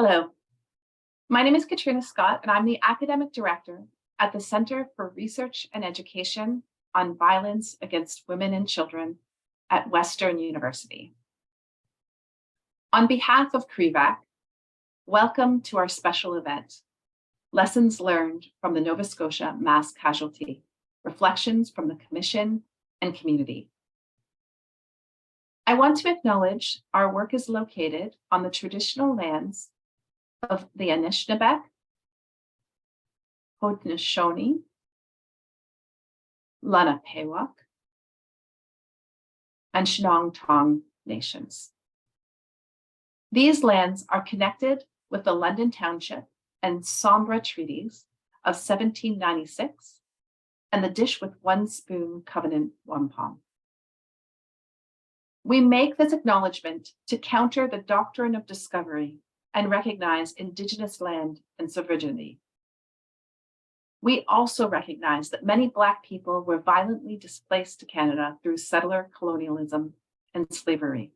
Hello, my name is Katrina Scott, and I'm the Academic Director at the Center for Research and Education on Violence Against Women and Children at Western University. On behalf of CREVAC, welcome to our special event, Lessons Learned from the Nova Scotia Mass Casualty, Reflections from the Commission and Community. I want to acknowledge our work is located on the traditional lands of the Anishinaabe, Haudenosaunee, Lenape, and Shnong nations. These lands are connected with the London Township and Sombra treaties of 1796 and the Dish with One Spoon Covenant Wampum. We make this acknowledgement to counter the doctrine of discovery and recognize Indigenous land and sovereignty. We also recognize that many Black people were violently displaced to Canada through settler colonialism and slavery.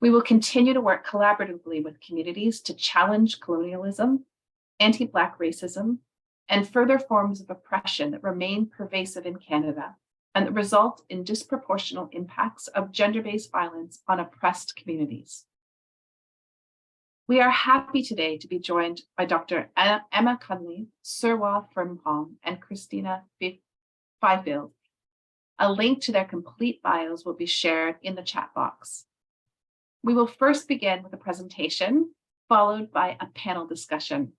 We will continue to work collaboratively with communities to challenge colonialism, anti-Black racism, and further forms of oppression that remain pervasive in Canada and that result in disproportionate impacts of gender-based violence on oppressed communities. We are happy today to be joined by Dr. Emma Cunliffe, Serwaah Frimpong, and Kristina Fifield. A link to their complete bios will be shared in the chat box. We will first begin with a presentation, followed by a panel discussion.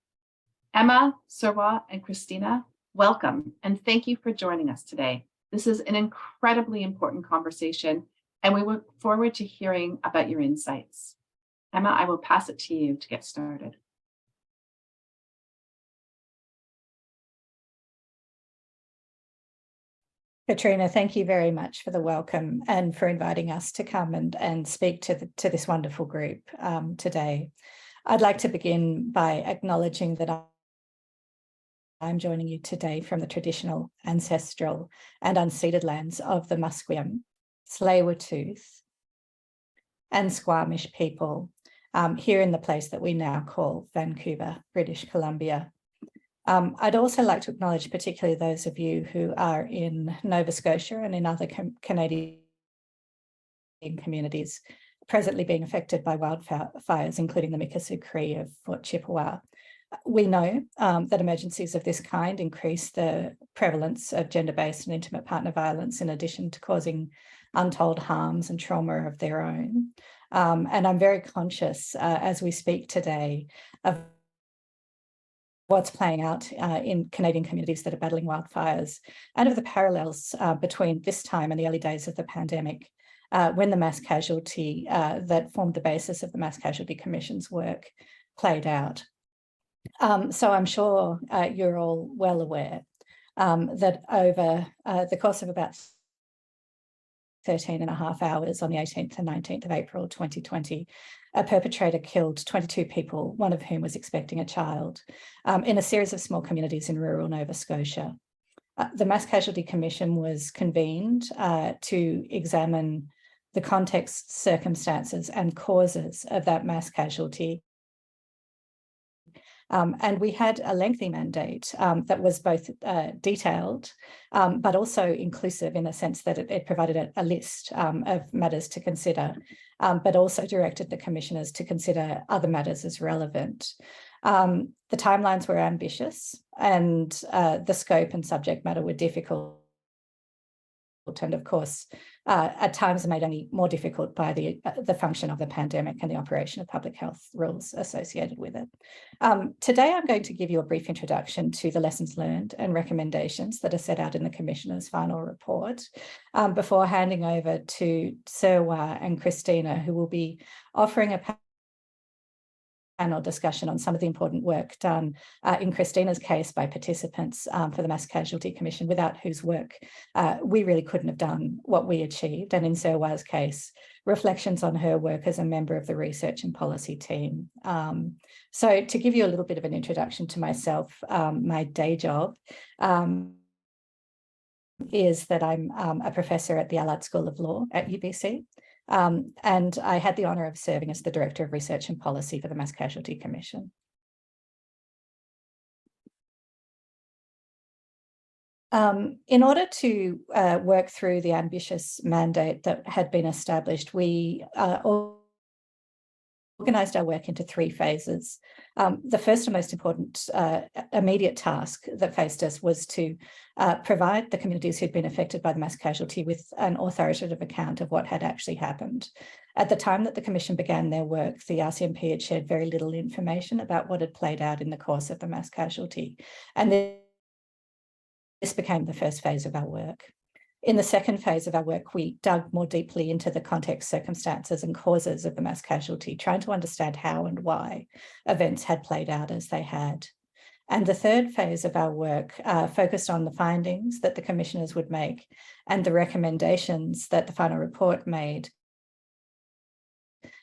Emma, Serwaah, and Kristina, welcome, and thank you for joining us today. This is an incredibly important conversation, and we look forward to hearing about your insights. Emma, I will pass it to you to get started. Katrina, thank you very much for the welcome and for inviting us to come and speak to this wonderful group today. I'd like to begin by acknowledging that I'm joining you today from the traditional, ancestral and unceded lands of the Musqueam, Tsleil-Waututh and Squamish people here in the place that we now call Vancouver, British Columbia. I'd also like to acknowledge particularly those of you who are in Nova Scotia and in other Canadian communities presently being affected by wildfires, including the Mikisew Cree of Fort Chippewa. We know that emergencies of this kind increase the prevalence of gender-based and intimate partner violence, in addition to causing untold harms and trauma of their own. And I'm very conscious as we speak today of what's playing out in Canadian communities that are battling wildfires and of the parallels between this time and the early days of the pandemic, when the mass casualty that formed the basis of the Mass Casualty Commission's work played out. So I'm sure you're all well aware that over the course of about 13.5 hours on the 18th and 19th of April 2020, a perpetrator killed 22 people, one of whom was expecting a child, in a series of small communities in rural Nova Scotia. The Mass Casualty Commission was convened to examine the context, circumstances, and causes of that mass casualty. And we had a lengthy mandate that was both detailed, but also inclusive in the sense that it provided a list of matters to consider, but also directed the commissioners to consider other matters as relevant. The timelines were ambitious and the scope and subject matter were difficult. And of course, at times made only more difficult by the function of the pandemic and the operation of public health rules associated with it. Today, I'm going to give you a brief introduction to the lessons learned and recommendations that are set out in the Commissioner's final report, before handing over to Serwaah and Kristina, who will be offering a panel discussion on some of the important work done in Kristina's case by participants for the Mass Casualty Commission, without whose work we really couldn't have done what we achieved. And in Serwaah's case, reflections on her work as a member of the research and policy team. So to give you a little bit of an introduction to myself, my day job is that I'm a professor at the Allard School of Law at UBC. And I had the honour of serving as the Director of Research and Policy for the Mass Casualty Commission. In order to work through the ambitious mandate that had been established, we organised our work into 3 phases. The first and most important immediate task that faced us was to provide the communities who'd been affected by the mass casualty with an authoritative account of what had actually happened. At the time that the Commission began their work, the RCMP had shared very little information about what had played out in the course of the mass casualty. And this became the first phase of our work. In the second phase of our work, we dug more deeply into the context, circumstances and causes of the mass casualty, trying to understand how and why events had played out as they had. And the third phase of our work focused on the findings that the commissioners would make and the recommendations that the final report made.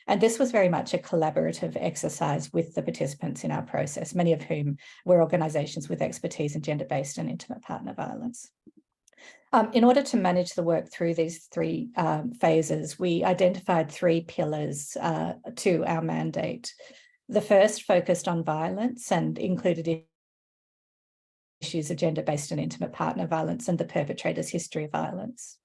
And this was very much a collaborative exercise with the participants in our process, many of whom were organisations with expertise in gender-based and intimate partner violence. In order to manage the work through these 3 phases, we identified 3 pillars to our mandate. The first focused on violence and included issues of gender-based and intimate partner violence and the perpetrator's history of violence.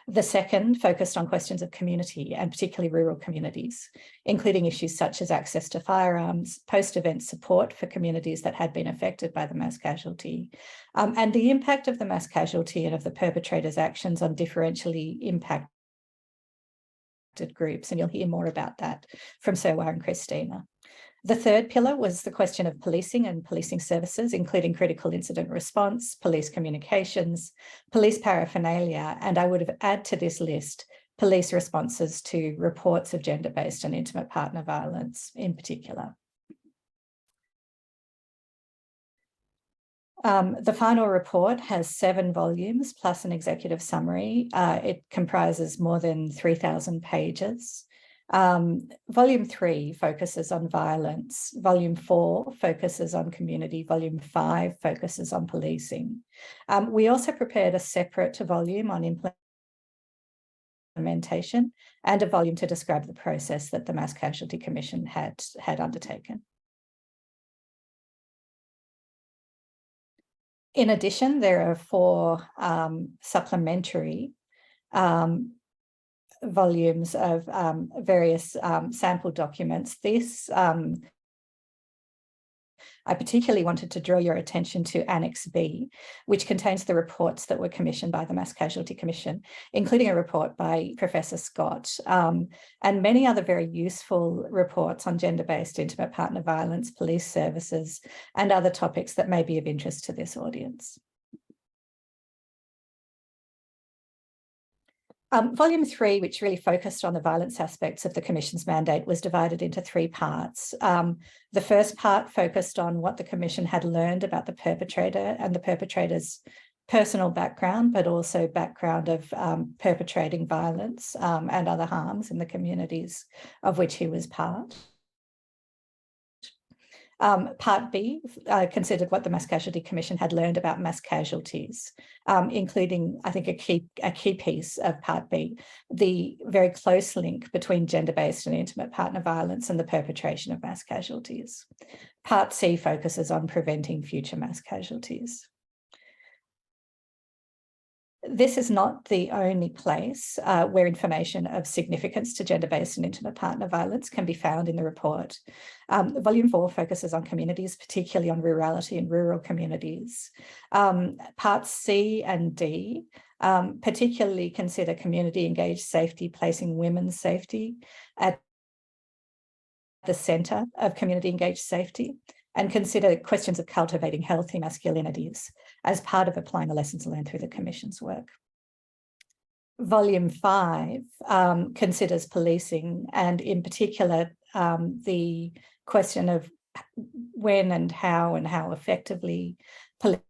The second focused on questions of community and particularly rural communities, including issues such as access to firearms, post-event support for communities that had been affected by the mass casualty, and the impact of the mass casualty and of the perpetrator's actions on differentially impacted groups. And you'll hear more about that from Serwaah and Kristina. The third pillar was the question of policing and policing services, including critical incident response, police communications, police paraphernalia, and I would add to this list police responses to reports of gender-based and intimate partner violence in particular. The final report has 7 volumes plus an executive summary. It comprises more than 3,000 pages. Volume 3 focuses on violence. Volume 4 focuses on community. Volume 5 focuses on policing. We also prepared a separate volume on implementation and a volume to describe the process that the Mass Casualty Commission had undertaken. In addition, there are 4 supplementary volumes of various sample documents. This, I particularly wanted to draw your attention to Annex B, which contains the reports that were commissioned by the Mass Casualty Commission, including a report by Professor Scott, and many other very useful reports on gender-based intimate partner violence, police services, and other topics that may be of interest to this audience. Volume 3, which really focused on the violence aspects of the Commission's mandate, was divided into 3 parts. The first part focused on what the Commission had learned about the perpetrator and the perpetrator's personal background, but also background of perpetrating violence and other harms in the communities of which he was part. Part B considered what the Mass Casualty Commission had learned about mass casualties, including, I think, a key piece of Part B, the very close link between gender-based and intimate partner violence and the perpetration of mass casualties. Part C focuses on preventing future mass casualties. This is not the only place where information of significance to gender-based and intimate partner violence can be found in the report. Volume 4 focuses on communities, particularly on rurality and rural communities. Parts C and D particularly consider community engaged safety, placing women's safety at the centre of community engaged safety, and consider questions of cultivating healthy masculinities as part of applying the lessons learned through the Commission's work. Volume 5 considers policing, and in particular, the question of when and how effectively police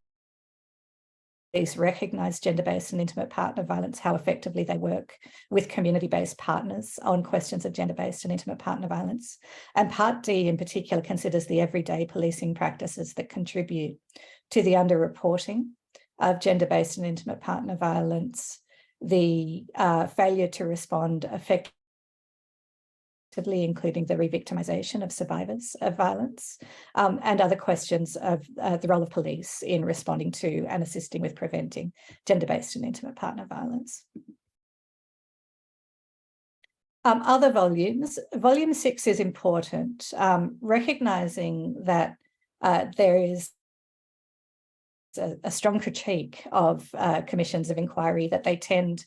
recognise gender-based and intimate partner violence, how effectively they work with community-based partners on questions of gender-based and intimate partner violence. And Part D in particular considers the everyday policing practices that contribute to the underreporting of gender-based and intimate partner violence, the failure to respond effectively including the re-victimisation of survivors of violence, and other questions of the role of police in responding to and assisting with preventing gender-based and intimate partner violence. Other volumes. Volume 6 is important, recognising that there is a strong critique of commissions of inquiry, that they tend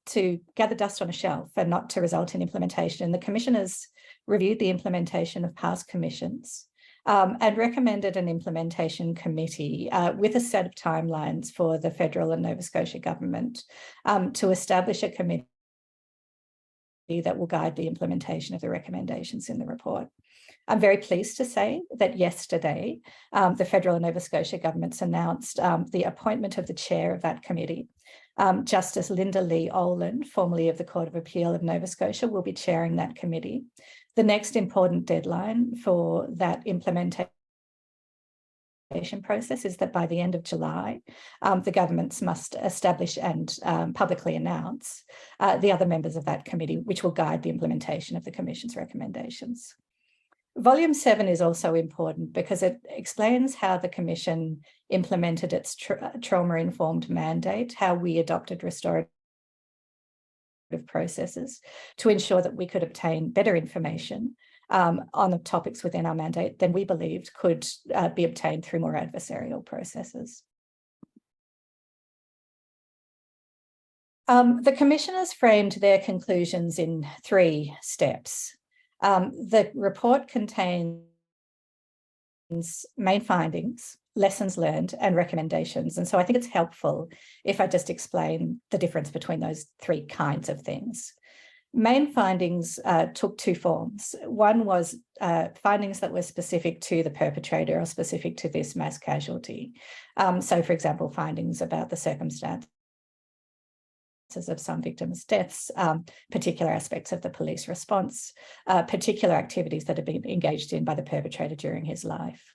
to gather dust on a shelf and not to result in implementation. The commissioners reviewed the implementation of past commissions and recommended an implementation committee with a set of timelines for the federal and Nova Scotia government to establish a committee that will guide the implementation of the recommendations in the report. I'm very pleased to say that yesterday, the federal and Nova Scotia governments announced the appointment of the chair of that committee. Justice Linda Lee Olin, formerly of the Court of Appeal of Nova Scotia, will be chairing that committee. The next important deadline for that implementation process is that by the end of July, the governments must establish and publicly announce the other members of that committee, which will guide the implementation of the Commission's recommendations. Volume 7 is also important because it explains how the Commission implemented its trauma-informed mandate, how we adopted restorative processes to ensure that we could obtain better information on the topics within our mandate than we believed could be obtained through more adversarial processes. The Commissioners framed their conclusions in 3 steps. The report contains main findings, lessons learned, and recommendations. And so I think it's helpful if I just explain the difference between those 3 kinds of things. Main findings took 2 forms. One was findings that were specific to the perpetrator or specific to this mass casualty. So, for example, findings about the circumstances of some victims' deaths, particular aspects of the police response, particular activities that have been engaged in by the perpetrator during his life.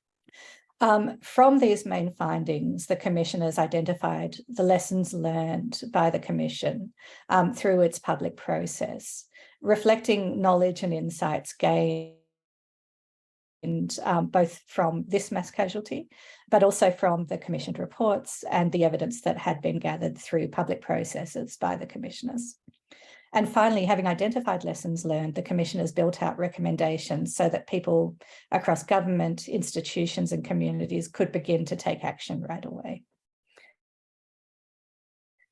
From these main findings, the Commissioners identified the lessons learned by the Commission through its public process, reflecting knowledge and insights gained both from this mass casualty, but also from the commissioned reports and the evidence that had been gathered through public processes by the Commissioners. And finally, having identified lessons learned, the Commissioners built out recommendations so that people across government, institutions, and communities could begin to take action right away.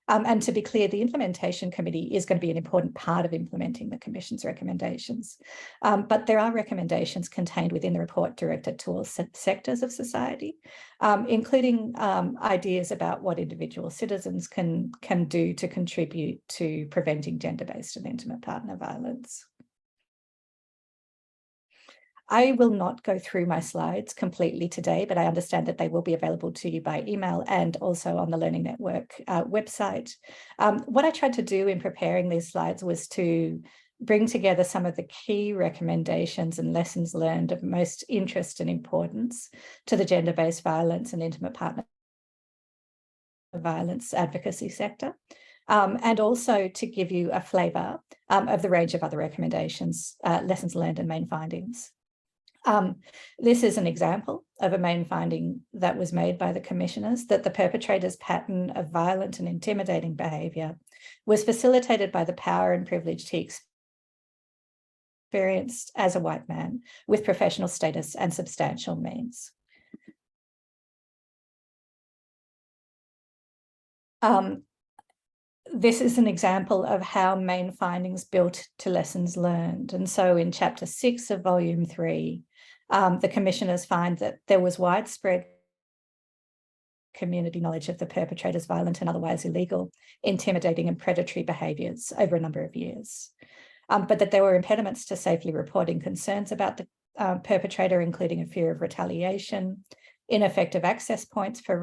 And to be clear, the implementation committee is going to be an important part of implementing the Commission's recommendations. But there are recommendations contained within the report directed to all sectors of society, including ideas about what individual citizens can do to contribute to preventing gender-based and intimate partner violence. I will not go through my slides completely today, but I understand that they will be available to you by email and also on the Learning Network website. What I tried to do in preparing these slides was to bring together some of the key recommendations and lessons learned of most interest and importance to the gender-based violence and intimate partner violence advocacy sector, and also to give you a flavour of the range of other recommendations, lessons learned and main findings. This is an example of a main finding that was made by the Commissioners, that the perpetrator's pattern of violent and intimidating behaviour was facilitated by the power and privilege he experienced as a white man with professional status and substantial means. This is an example of how main findings built to lessons learned. And so in Chapter 6 of Volume 3, the Commissioners find that there was widespread community knowledge of the perpetrator's violent and otherwise illegal, intimidating and predatory behaviours over a number of years, but that there were impediments to safely reporting concerns about the perpetrator, including a fear of retaliation, ineffective access points for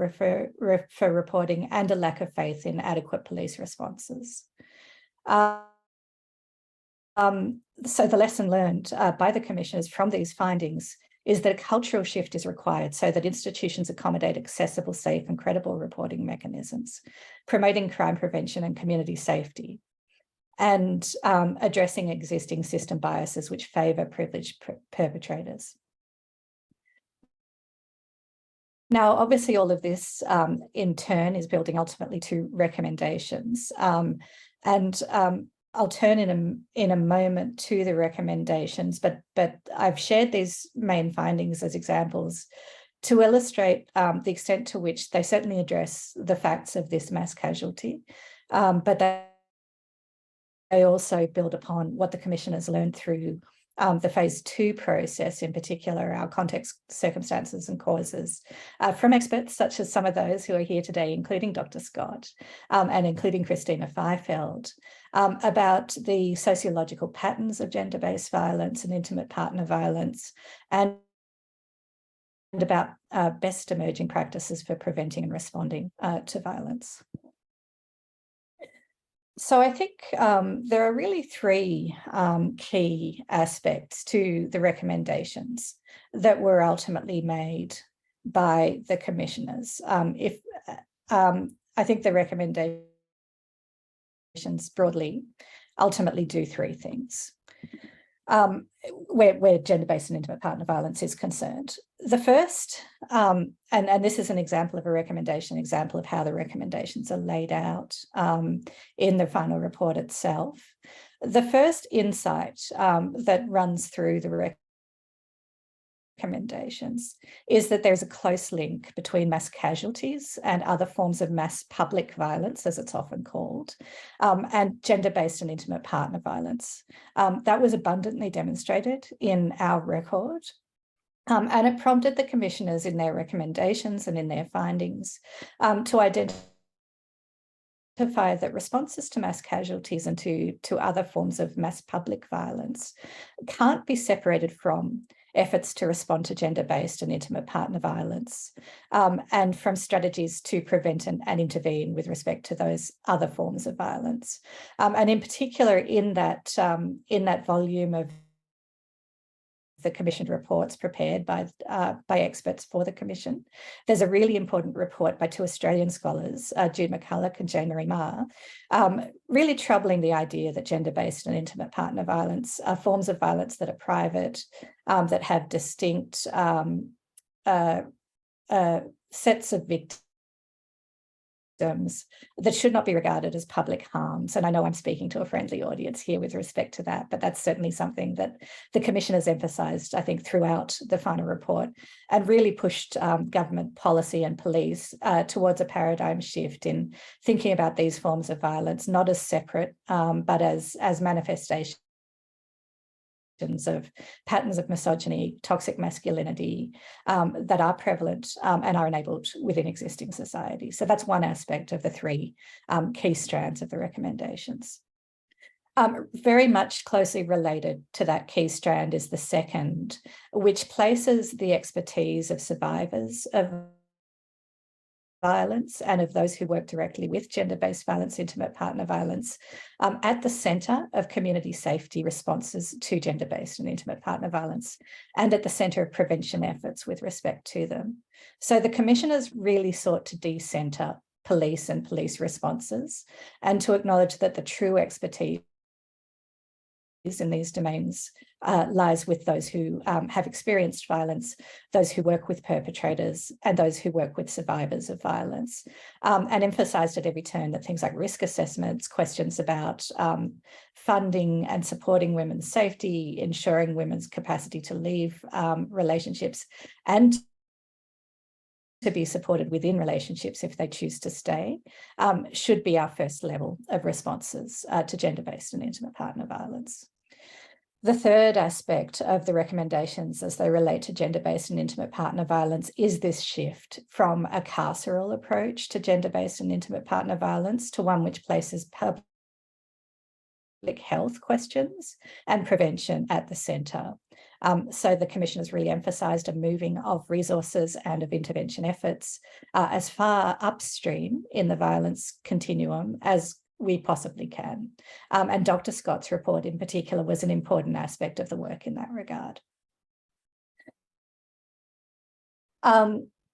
reporting, and a lack of faith in adequate police responses. So the lesson learned by the Commissioners from these findings is that a cultural shift is required so that institutions accommodate accessible, safe and credible reporting mechanisms, promoting crime prevention and community safety. and addressing existing system biases which favour privileged perpetrators. Now, obviously, all of this in turn is building ultimately to recommendations. I'll turn in a moment to the recommendations, but I've shared these main findings as examples to illustrate the extent to which they certainly address the facts of this mass casualty, but they also build upon what the Commission has learned through the phase 2 process, in particular, our context, circumstances and causes, from experts such as some of those who are here today, including Dr. Scott and including Kristina Fifield, about the sociological patterns of gender-based violence and intimate partner violence, and about best emerging practices for preventing and responding to violence. So I think there are really 3 key aspects to the recommendations that were ultimately made by the commissioners. I think the recommendations broadly ultimately do 3 things where gender-based and intimate partner violence is concerned. The first, and this is an example of a recommendation, example of how the recommendations are laid out in the final report itself. The first insight that runs through the recommendations is that there's a close link between mass casualties and other forms of mass public violence, as it's often called, and gender-based and intimate partner violence. That was abundantly demonstrated in our record. And it prompted the commissioners in their recommendations and in their findings to identify that responses to mass casualties and to other forms of mass public violence can't be separated from efforts to respond to gender-based and intimate partner violence, and from strategies to prevent and intervene with respect to those other forms of violence. And in particular, in that volume of the commissioned reports prepared by experts for the Commission, there's a really important report by 2 Australian scholars, Jude McCulloch and Jane Marie Marr, really troubling the idea that gender-based and intimate partner violence are forms of violence that are private, that have distinct sets of victims that should not be regarded as public harms. And I know I'm speaking to a friendly audience here with respect to that, but that's certainly something that the Commission has emphasised, I think, throughout the final report, and really pushed government policy and police towards a paradigm shift in thinking about these forms of violence, not as separate, but as manifestations of patterns of misogyny, toxic masculinity that are prevalent and are enabled within existing society. So that's one aspect of the 3 key strands of the recommendations. Very much closely related to that key strand is the second, which places the expertise of survivors of violence and of those who work directly with gender-based violence, intimate partner violence, at the centre of community safety responses to gender-based and intimate partner violence, and at the centre of prevention efforts with respect to them. So the commissioners really sought to de-centre police and police responses, and to acknowledge that the true expertise in these domains lies with those who have experienced violence, those who work with perpetrators, and those who work with survivors of violence, and emphasised at every turn that things like risk assessments, questions about funding and supporting women's safety, ensuring women's capacity to leave relationships, and to be supported within relationships if they choose to stay, should be our first level of responses to gender-based and intimate partner violence. The third aspect of the recommendations as they relate to gender-based and intimate partner violence is this shift from a carceral approach to gender-based and intimate partner violence to one which places public health questions and prevention at the centre. So the Commission has really emphasised a moving of resources and of intervention efforts as far upstream in the violence continuum as we possibly can. And Dr. Scott's report in particular was an important aspect of the work in that regard.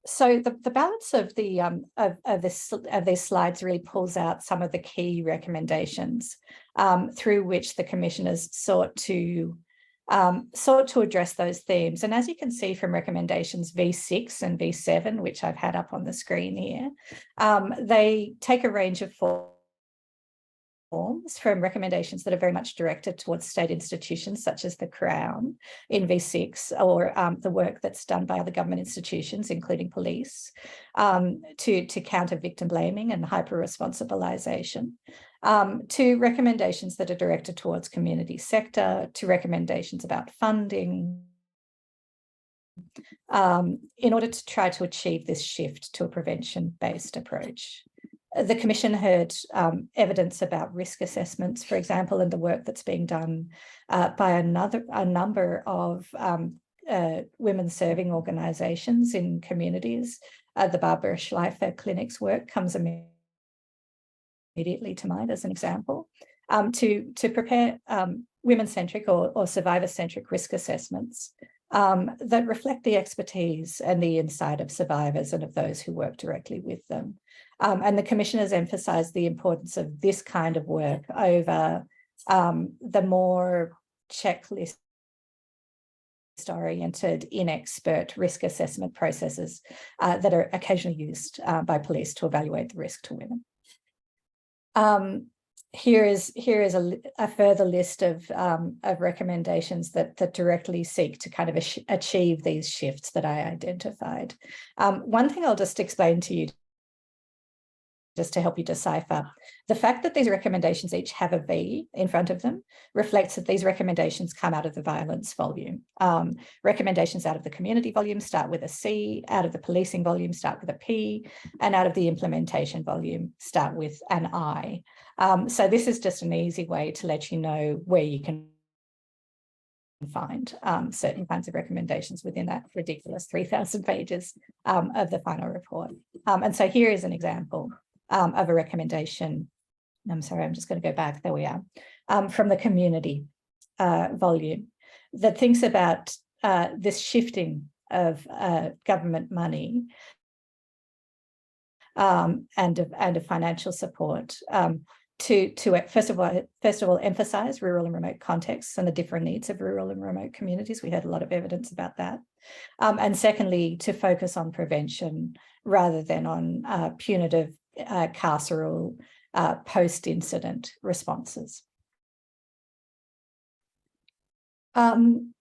So the balance of these slides really pulls out some of the key recommendations through which the commissioners sought to address those themes. And as you can see from recommendations V6 and V7, which I've had up on the screen here, they take a range of forms from recommendations that are very much directed towards state institutions such as the Crown in V6, or the work that's done by other government institutions, including police, to counter victim blaming and hyper-responsibilization, to recommendations that are directed towards community sector, to recommendations about funding, in order to try to achieve this shift to a prevention-based approach. The Commission heard evidence about risk assessments, for example, and the work that's being done by a number of women serving organisations in communities. The Barbara Schleifer Clinic's work comes immediately to mind as an example, to prepare women-centric or survivor-centric risk assessments that reflect the expertise and the insight of survivors and of those who work directly with them. And the Commission has emphasised the importance of this kind of work over the more checklist-oriented, inexpert risk assessment processes that are occasionally used by police to evaluate the risk to women. Here is a further list of recommendations that directly seek to kind of achieve these shifts that I identified. One thing I'll just explain to you, just to help you decipher, the fact that these recommendations each have a V in front of them reflects that these recommendations come out of the violence volume. Recommendations out of the community volume start with a C, out of the policing volume start with a P, and out of the implementation volume start with an I. So this is just an easy way to let you know where you can find certain kinds of recommendations within that ridiculous 3,000 pages of the final report. And so here is an example of a recommendation. I'm sorry, I'm just going to go back. There we are. From the community volume that thinks about this shifting of government money and of financial support to first of all emphasize rural and remote contexts and the different needs of rural and remote communities. We heard a lot of evidence about that. And secondly, to focus on prevention rather than on punitive carceral post-incident responses. I'm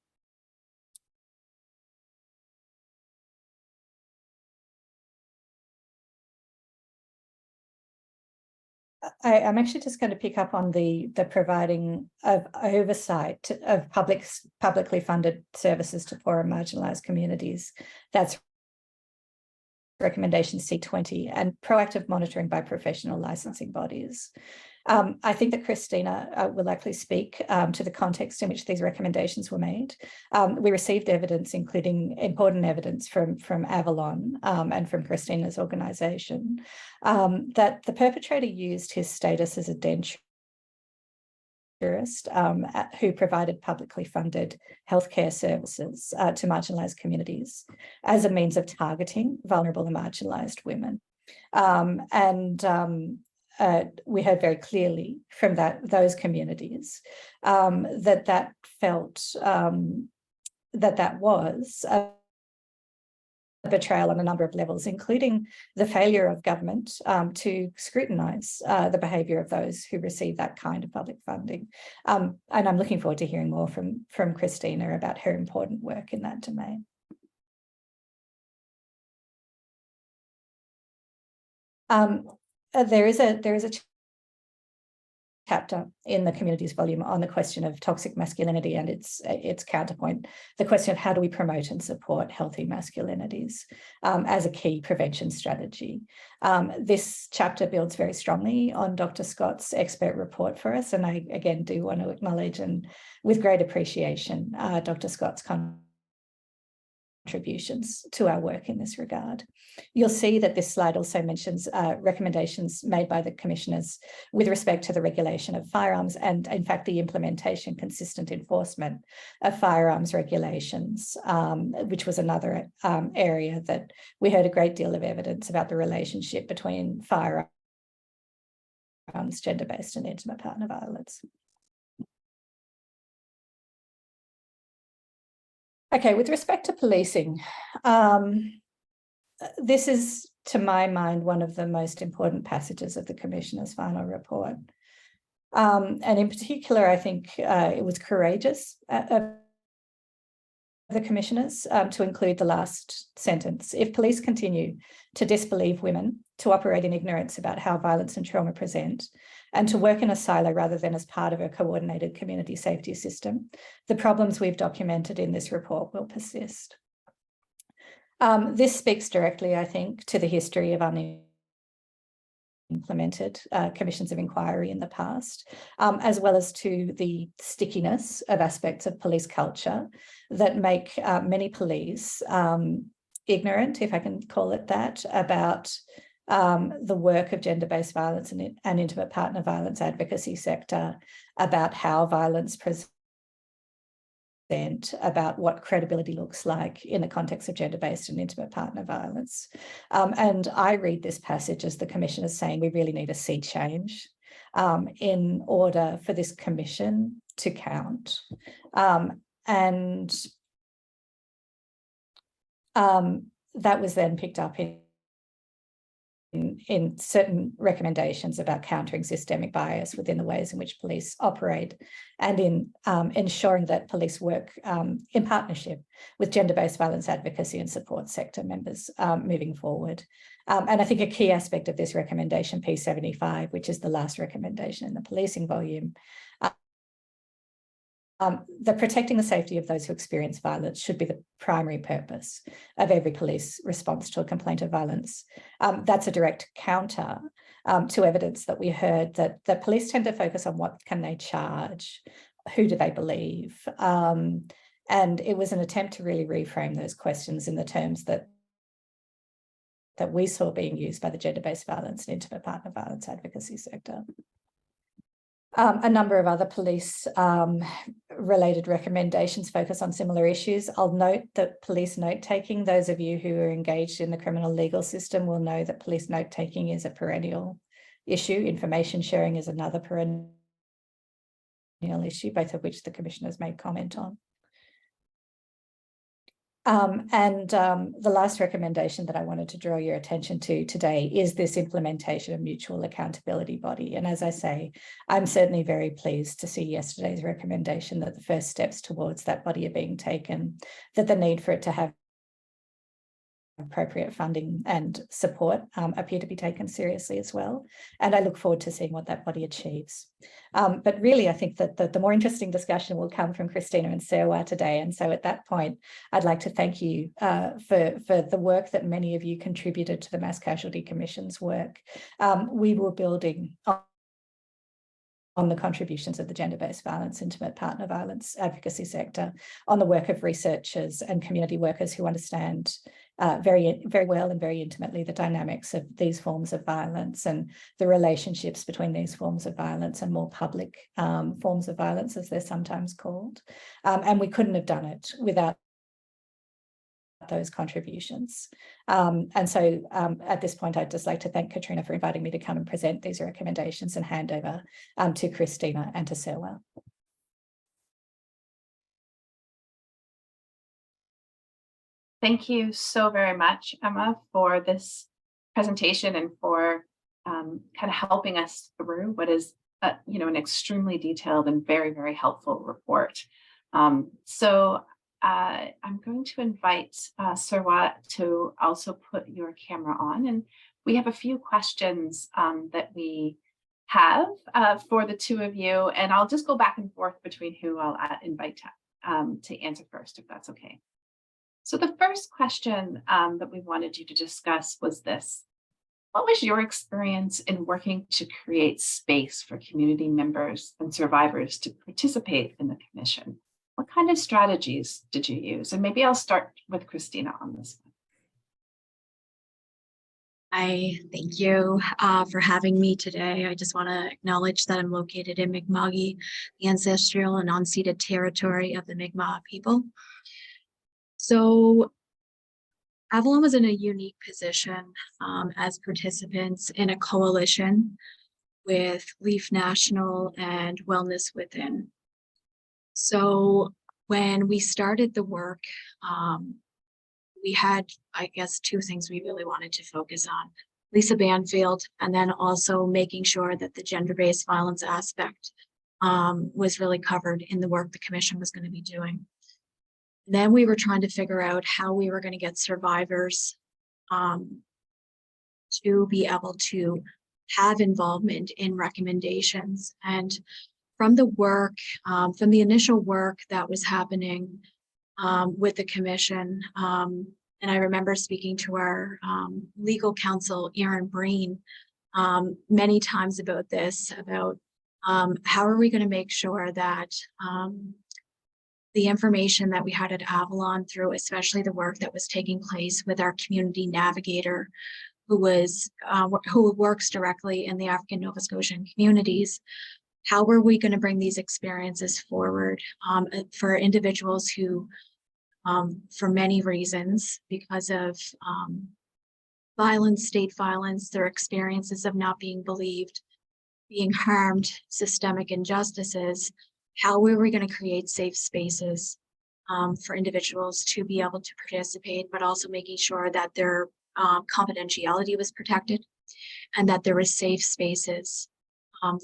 actually just going to pick up on the providing of oversight of publicly funded services to poor and marginalised communities. That's recommendation C20, and proactive monitoring by professional licensing bodies. I think that Kristina will likely speak to the context in which these recommendations were made. We received evidence, including important evidence from Avalon and from Kristina's organisation, that the perpetrator used his status as a denturist who provided publicly funded healthcare services to marginalised communities as a means of targeting vulnerable and marginalised women. We heard very clearly from those communities that felt that was a betrayal on a number of levels, including the failure of government to scrutinise the behaviour of those who receive that kind of public funding. And I'm looking forward to hearing more from Kristina about her important work in that domain. There is a chapter in the communities volume on the question of toxic masculinity and its counterpoint, the question of how do we promote and support healthy masculinities as a key prevention strategy. This chapter builds very strongly on Dr. Scott's expert report for us, and I again do want to acknowledge and with great appreciation Dr. Scott's contributions to our work in this regard. You'll see that this slide also mentions recommendations made by the commissioners with respect to the regulation of firearms and, in fact, the implementation, consistent enforcement of firearms regulations, which was another area that we heard a great deal of evidence about the relationship between firearms, gender-based and intimate partner violence. Okay, with respect to policing, this is, to my mind, one of the most important passages of the Commissioner's final report. And in particular, I think it was courageous of the Commissioners to include the last sentence. If police continue to disbelieve women, to operate in ignorance about how violence and trauma present, and to work in a silo rather than as part of a coordinated community safety system, the problems we've documented in this report will persist. This speaks directly, I think, to the history of unimplemented commissions of inquiry in the past, as well as to the stickiness of aspects of police culture that make many police ignorant, if I can call it that, about the work of gender-based violence and intimate partner violence advocacy sector, about how violence presents, about what credibility looks like in the context of gender-based and intimate partner violence. And I read this passage as the Commissioner is saying we really need to see change in order for this Commission to count. And that was then picked up in certain recommendations about countering systemic bias within the ways in which police operate, and in ensuring that police work in partnership with gender-based violence advocacy and support sector members moving forward. And I think a key aspect of this recommendation, P75, which is the last recommendation in the policing volume, that protecting the safety of those who experience violence should be the primary purpose of every police response to a complaint of violence. That's a direct counter to evidence that we heard that police tend to focus on what can they charge, who do they believe, and it was an attempt to really reframe those questions in the terms that we saw being used by the gender-based violence and intimate partner violence advocacy sector. A number of other police related recommendations focus on similar issues. I'll note that police note-taking, those of you who are engaged in the criminal legal system will know that police note-taking is a perennial issue. Information sharing is another perennial issue, both of which the Commissioners made comment on. The last recommendation that I wanted to draw your attention to today is this implementation of mutual accountability body. And as I say, I'm certainly very pleased to see yesterday's recommendation that the first steps towards that body are being taken, that the need for it to have appropriate funding and support appear to be taken seriously as well. And I look forward to seeing what that body achieves. But really, I think that the more interesting discussion will come from Kristina and Serwaah today. And so at that point, I'd like to thank you for the work that many of you contributed to the Mass Casualty Commission's work. We were building on the contributions of the gender-based violence, intimate partner violence advocacy sector, on the work of researchers and community workers who understand very, very well and very intimately the dynamics of these forms of violence and the relationships between these forms of violence and more public forms of violence, as they're sometimes called. And we couldn't have done it without those contributions. And so at this point, I'd just like to thank Katrina for inviting me to come and present these recommendations and hand over to Kristina and to Serwaah. Thank you so very much, Emma, for this presentation and for kind of helping us through what is an extremely detailed and very, very helpful report. So I'm going to invite Serwaah to also put your camera on, and we have a few questions that we have for the two of you, and I'll just go back and forth between who I'll invite to answer first, if that's okay. So the first question that we wanted you to discuss was this: what was your experience in working to create space for community members and survivors to participate in the commission? What kind of strategies did you use? And maybe I'll start with Kristina on this one. I thank you for having me today. I just want to acknowledge that I'm located in Mi'kma'ki, the ancestral and unceded territory of the Mi'kmaq people. So Avalon was in a unique position as participants in a coalition with Leaf National and Wellness Within. So when we started the work, we had, I guess, two things we really wanted to focus on. Lisa Banfield, and then also making sure that the gender-based violence aspect was really covered in the work the commission was going to be doing. And then we were trying to figure out how we were going to get survivors to be able to have involvement in recommendations. And from the work, from the initial work that was happening with the commission, and I remember speaking to our legal counsel, Erin Breen, many times about this, about how are we going to make sure that the information that we had at Avalon through, especially the work that was taking place with our community navigator, who works directly in the African Nova Scotian communities, how were we going to bring these experiences forward for individuals who, for many reasons, because of violence, state violence, their experiences of not being believed, being harmed, systemic injustices, how were we going to create safe spaces for individuals to be able to participate, but also making sure that their confidentiality was protected and that there were safe spaces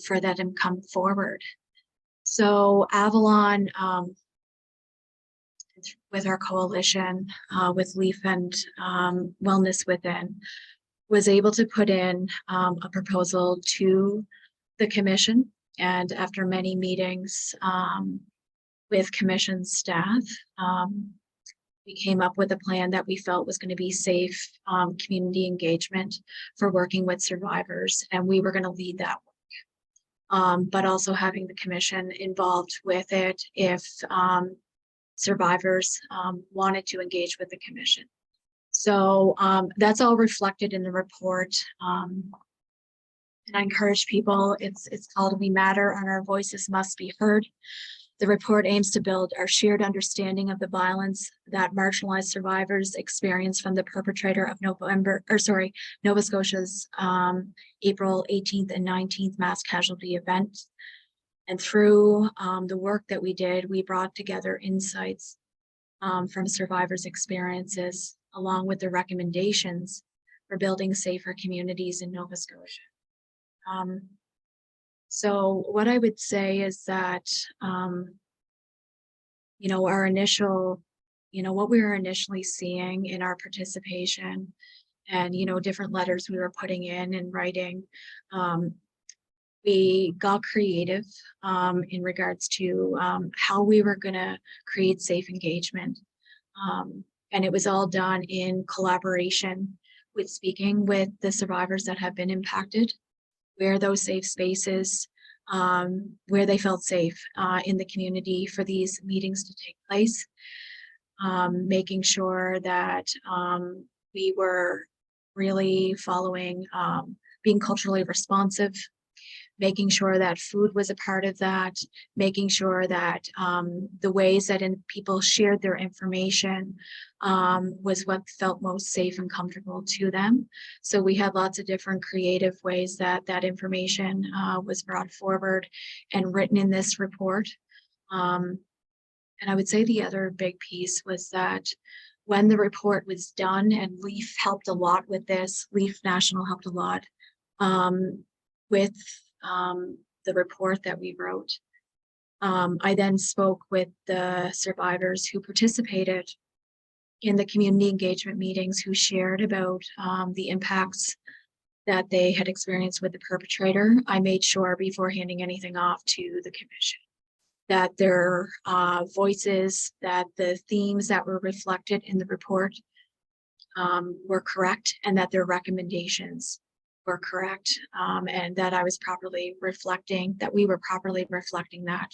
for them to come forward. So Avalon, with our coalition, with Leaf and Wellness Within, was able to put in a proposal to the commission. And after many meetings with commission staff, we came up with a plan that we felt was going to be safe community engagement for working with survivors. And we were going to lead that work, but also having the commission involved with it if survivors wanted to engage with the commission. So that's all reflected in the report. And I encourage people, it's called We Matter and Our Voices Must Be Heard. The report aims to build our shared understanding of the violence that marginalized survivors experience from the perpetrator of Nova Scotia's April 18th and 19th mass casualty event. And through the work that we did, we brought together insights from survivors' experiences, along with the recommendations for building safer communities in Nova Scotia. So what I would say is that, our initial, what we were initially seeing in our participation and, different letters we were putting in and writing, we got creative in regards to how we were going to create safe engagement. And it was all done in collaboration with speaking with the survivors that have been impacted, where those safe spaces, where they felt safe in the community for these meetings to take place, making sure that we were really following, being culturally responsive, making sure that food was a part of that, making sure that the ways that people shared their information was what felt most safe and comfortable to them. So we had lots of different creative ways that information was brought forward and written in this report. And I would say the other big piece was that when the report was done, and Leaf helped a lot with this, Leaf National helped a lot with the report that we wrote. I then spoke with the survivors who participated in the community engagement meetings, who shared about the impacts that they had experienced with the perpetrator. I made sure before handing anything off to the commission that their voices, that the themes that were reflected in the report were correct, and that their recommendations were correct, and that I was properly reflecting, that we were properly reflecting that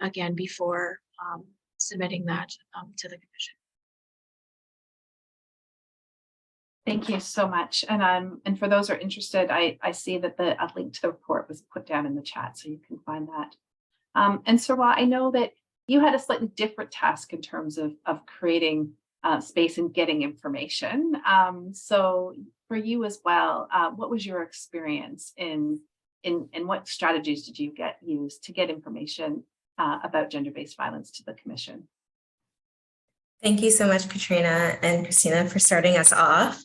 again before submitting that to the commission. Thank you so much. And for those who are interested, I see that a link to the report was put down in the chat, so you can find that. And Serwaah, I know that you had a slightly different task in terms of creating space and getting information. So for you as well, what was your experience in what strategies did you use to get information about gender-based violence to the commission? Thank you so much, Katrina and Kristina, for starting us off.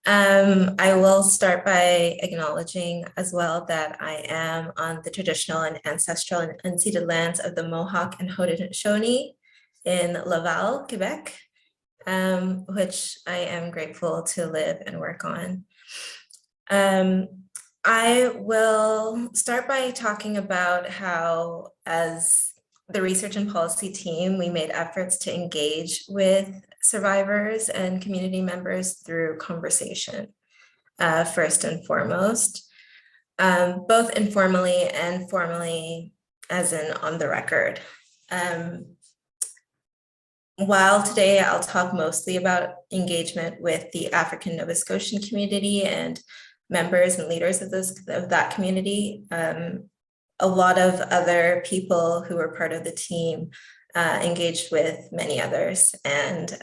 I will start by acknowledging as well that I am on the traditional and ancestral and unceded lands of the Mohawk and Haudenosaunee in Laval, Quebec, which I am grateful to live and work on. I will start by talking about how, as the research and policy team, we made efforts to engage with survivors and community members through conversation, first and foremost, both informally and formally, as in on the record. While today I'll talk mostly about engagement with the African Nova Scotian community and members and leaders of that community, a lot of other people who were part of the team engaged with many others, and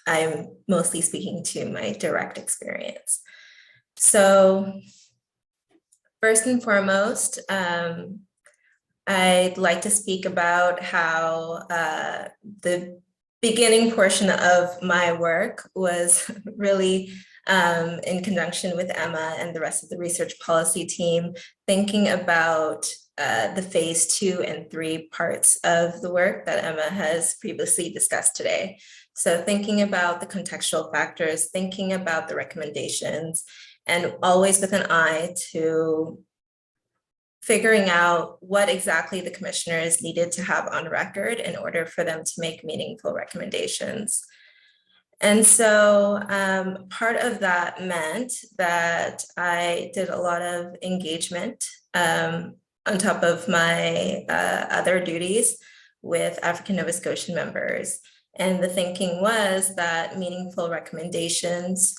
I'm mostly speaking to my direct experience. So first and foremost, I'd like to speak about how the beginning portion of my work was really in conjunction with Emma and the rest of the research policy team, thinking about the phase 2 and 3 parts of the work that Emma has previously discussed today. So thinking about the contextual factors, thinking about the recommendations, and always with an eye to figuring out what exactly the commissioners needed to have on record in order for them to make meaningful recommendations. And so part of that meant that I did a lot of engagement on top of my other duties with African Nova Scotian members. And the thinking was that meaningful recommendations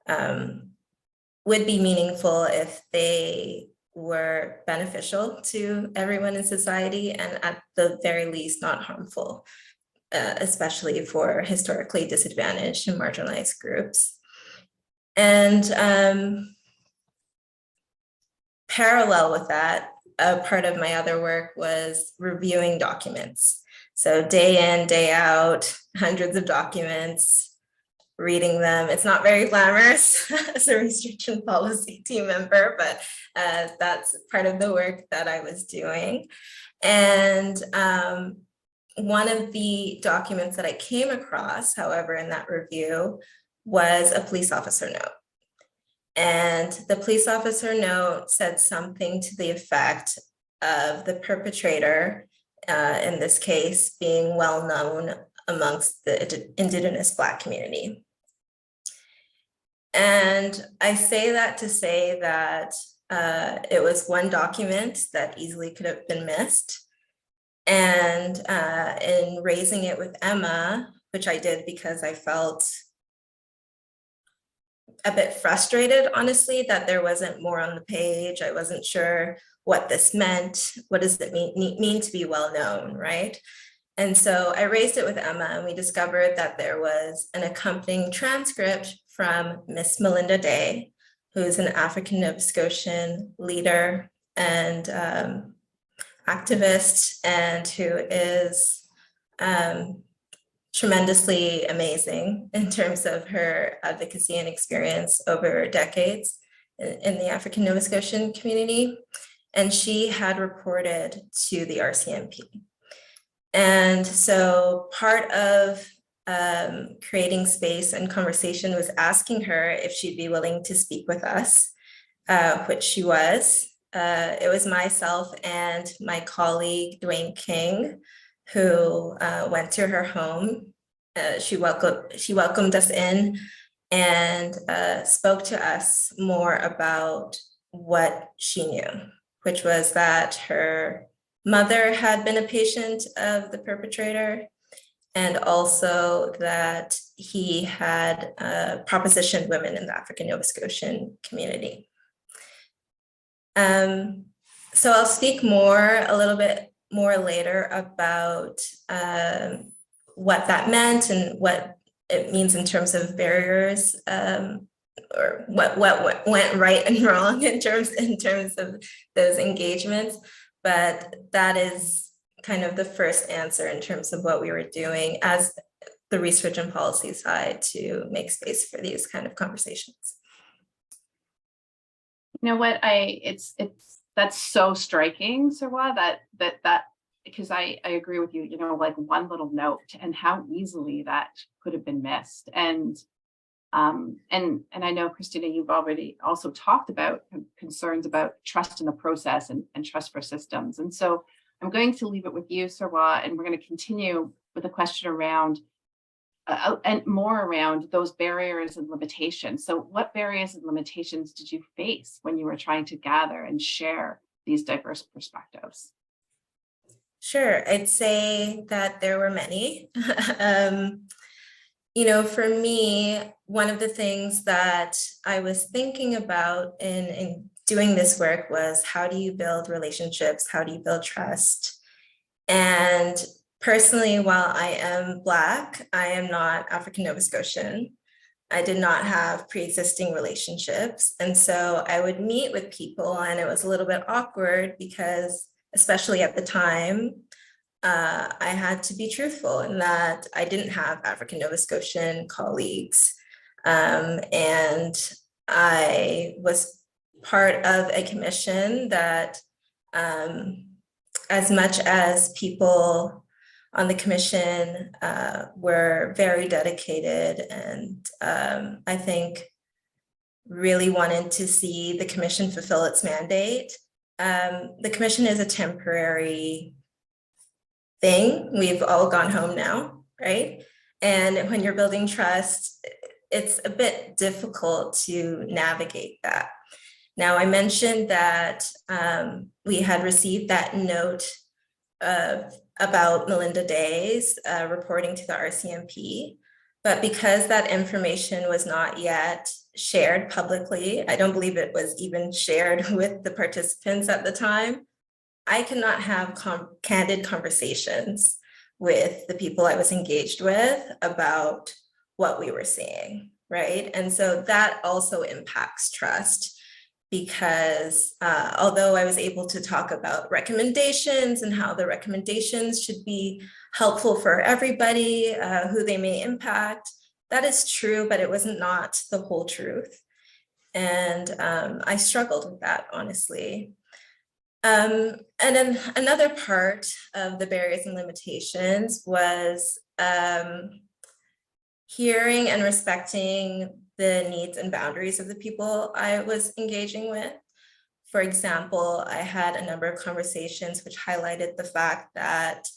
would be meaningful if they were beneficial to everyone in society and at the very least not harmful. Especially for historically disadvantaged and marginalized groups. And parallel with that, a part of my other work was reviewing documents. So day in, day out, hundreds of documents, reading them. It's not very glamorous as a research and policy team member, but that's part of the work that I was doing. And one of the documents that I came across, however, in that review was a police officer note. And the police officer note said something to the effect of the perpetrator, in this case, being well known amongst the Indigenous Black community. And I say that to say that it was one document that easily could have been missed. And in raising it with Emma, which I did because I felt a bit frustrated, honestly, that there wasn't more on the page. I wasn't sure what this meant. What does it mean to be well known, right? And so I raised it with Emma, and we discovered that there was an accompanying transcript from Miss Melinda Day, who is an African Nova Scotian leader and activist, and who is tremendously amazing in terms of her advocacy and experience over decades in the African Nova Scotian community. And she had reported to the RCMP. And so part of creating space and conversation was asking her if she'd be willing to speak with us, which she was. It was myself and my colleague, Dwayne King, who went to her home. She welcomed us in and spoke to us more about what she knew, which was that her mother had been a patient of the perpetrator, and also that he had propositioned women in the African Nova Scotian community. So I'll speak a little bit more later about what that meant and what it means in terms of barriers, or what went right and wrong in terms of those engagements. But that is kind of the first answer in terms of what we were doing as the research and policy side to make space for these kind of conversations. You know what, that's so striking, Serwaah, that because I agree with you, you know, like one little note and how easily that could have been missed. And I know, Kristina, you've already also talked about concerns about trust in the process and trust for systems. And so I'm going to leave it with you, Serwaah, and we're going to continue with a question around and more around those barriers and limitations. So what barriers and limitations did you face when you were trying to gather and share these diverse perspectives? Sure, I'd say that there were many. You know, for me, one of the things that I was thinking about in doing this work was, how do you build relationships? How do you build trust? And personally, while I am Black, I am not African Nova Scotian. I did not have pre-existing relationships. And so I would meet with people, and it was a little bit awkward because, especially at the time, I had to be truthful in that I didn't have African Nova Scotian colleagues. And I was part of a commission that, as much as people on the commission were very dedicated and I think really wanted to see the commission fulfill its mandate, the commission is a temporary thing. We've all gone home now, right? And when you're building trust, it's a bit difficult to navigate that. Now, I mentioned that we had received that note about Melinda Day's reporting to the RCMP, but because that information was not yet shared publicly, I don't believe it was even shared with the participants at the time, I could not have candid conversations with the people I was engaged with about what we were seeing, right? And so that also impacts trust, because although I was able to talk about recommendations and how the recommendations should be helpful for everybody who they may impact, that is true, but it was not the whole truth. And I struggled with that, honestly. And then another part of the barriers and limitations was hearing and respecting the needs and boundaries of the people I was engaging with. For example, I had a number of conversations which highlighted the fact that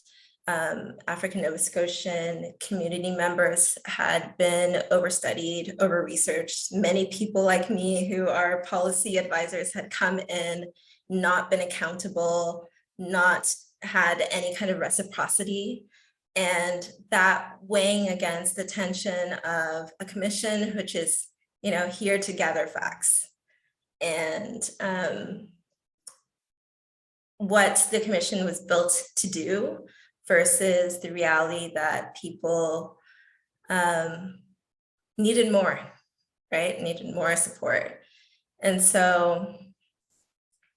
African Nova Scotian community members had been overstudied, over-researched. Many people like me who are policy advisors had come in, not been accountable, not had any kind of reciprocity. And that weighing against the tension of a commission, which is, you know, here to gather facts. And what the commission was built to do versus the reality that people needed more, right? Needed more support. And so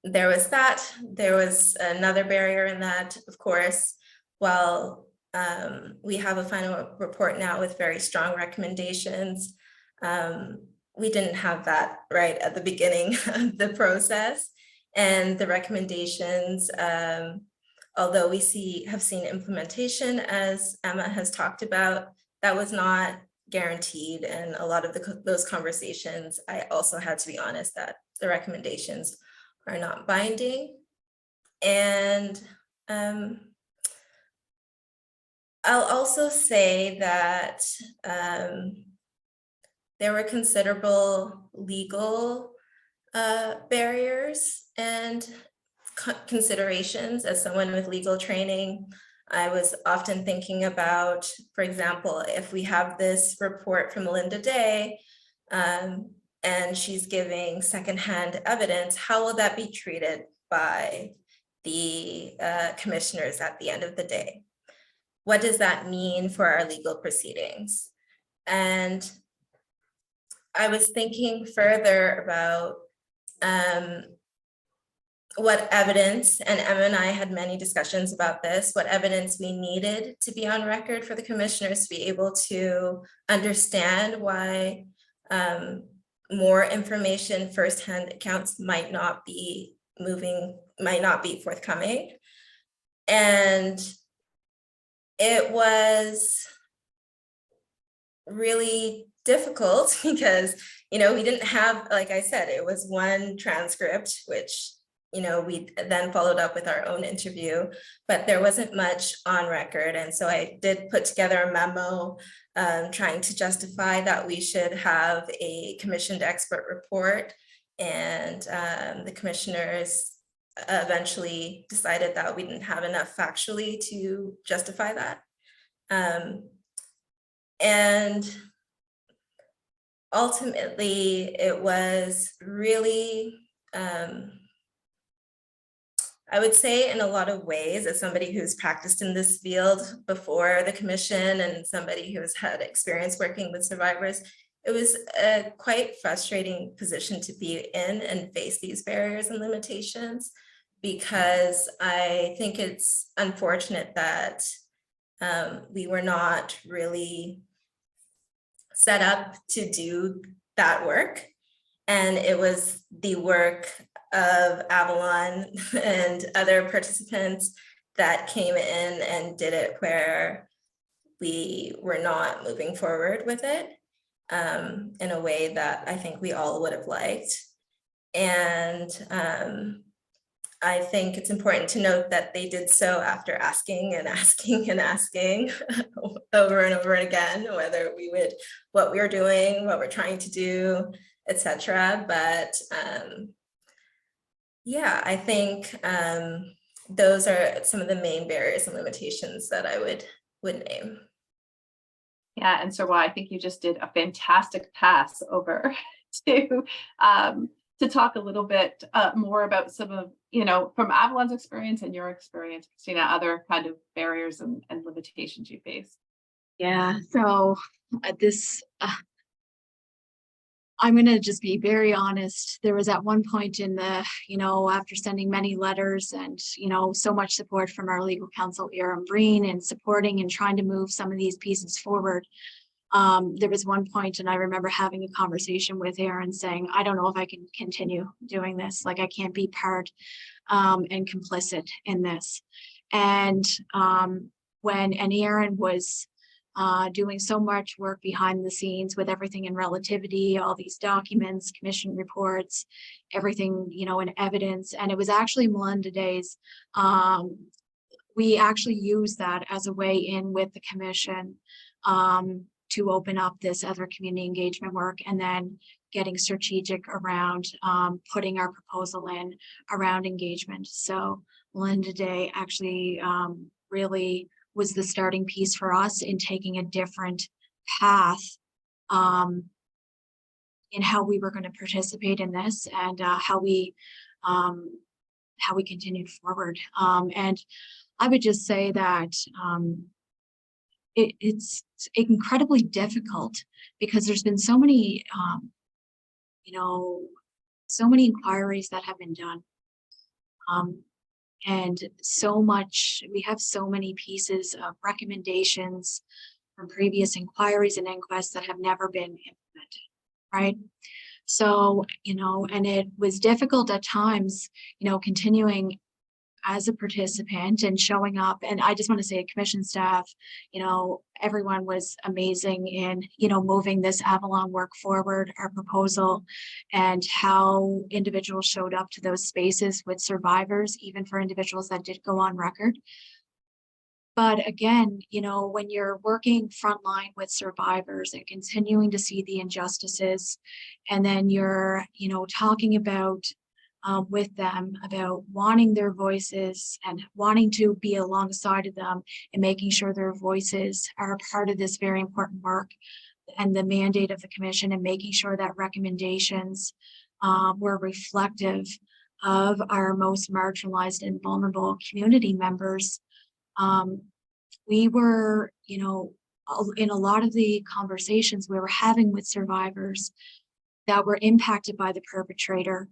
there was that. There was another barrier in that, of course, while we have a final report now with very strong recommendations, we didn't have that right at the beginning of the process. And the recommendations, although we have seen implementation, as Emma has talked about, that was not guaranteed. And a lot of those conversations, I also had to be honest that the recommendations are not binding. And I'll also say that there were considerable legal barriers and considerations as someone with legal training. I was often thinking about, for example, if we have this report from Melinda Day, and she's giving secondhand evidence, how will that be treated by the commissioners at the end of the day? What does that mean for our legal proceedings? And I was thinking further about what evidence, and Emma and I had many discussions about this, what evidence we needed to be on record for the commissioners to be able to understand why more information, firsthand accounts might not be forthcoming. And it was really difficult because, we didn't have, like I said, it was one transcript, which, we then followed up with our own interview, but there wasn't much on record. And so I did put together a memo trying to justify that we should have a commissioned expert report. And the commissioners eventually decided that we didn't have enough factually to justify that. And ultimately, it was really, I would say in a lot of ways, as somebody who's practiced in this field before the commission and somebody who's had experience working with survivors, it was a quite frustrating position to be in and face these barriers and limitations, because I think it's unfortunate that we were not really set up to do that work. And it was the work of Avalon and other participants that came in and did it where we were not moving forward with it in a way that I think we all would have liked. And I think it's important to note that they did so after asking and asking and asking over and over again, whether what we were doing, what we're trying to do, etc. But yeah, I think those are some of the main barriers and limitations that I would name. Yeah, and Serwaah, I think you just did a fantastic pass over to talk a little bit more about some of, from Avalon's experience and your experience, Kristina, other kind of barriers and limitations you face. Yeah, so this, I'm going to just be very honest. There was at one point in the, after sending many letters and, so much support from our legal counsel, Erin Breen, and supporting and trying to move some of these pieces forward. There was one point, and I remember having a conversation with Erin saying, I don't know if I can continue doing this. Like, I can't be part and complicit in this. And Erin was doing so much work behind the scenes with everything in relativity, all these documents, commission reports, everything, in evidence. And it was actually Melinda Day's. We actually used that as a way in with the commission to open up this other community engagement work, and then getting strategic around putting our proposal in around engagement. So Melinda Day actually really was the starting piece for us in taking a different path in how we were going to participate in this, and how we continued forward. And I would just say that it's incredibly difficult because there's been so many, so many inquiries that have been done. And so much, we have so many pieces of recommendations from previous inquiries and inquests that have never been implemented, right? So, and it was difficult at times, continuing as a participant and showing up. And I just want to say, commission staff, everyone was amazing in, moving this Avalon work forward, our proposal, and how individuals showed up to those spaces with survivors, even for individuals that did go on record. But again, when you're working frontline with survivors and continuing to see the injustices, and then you're, talking about with them about wanting their voices and wanting to be alongside of them and making sure their voices are a part of this very important work and the mandate of the commission, and making sure that recommendations were reflective of our most marginalized and vulnerable community members. We were, you know, in a lot of the conversations we were having with survivors that were impacted by the perpetrator,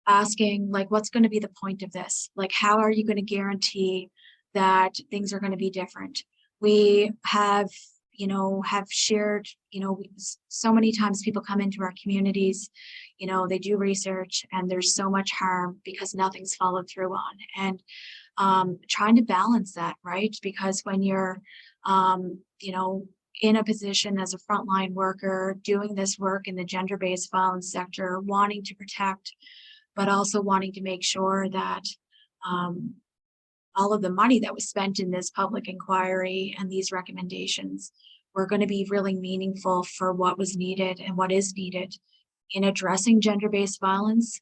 asking, like, what's going to be the point of this? Like, how are you going to guarantee that things are going to be different? We have, you know, have shared, you know, so many times people come into our communities, you know, they do research and there's so much harm because nothing's followed through on. And trying to balance that, right? Because when you're, you know, in a position as a frontline worker, doing this work in the gender-based violence sector, wanting to protect, but also wanting to make sure that all of the money that was spent in this public inquiry and these recommendations were going to be really meaningful for what was needed and what is needed in addressing gender-based violence,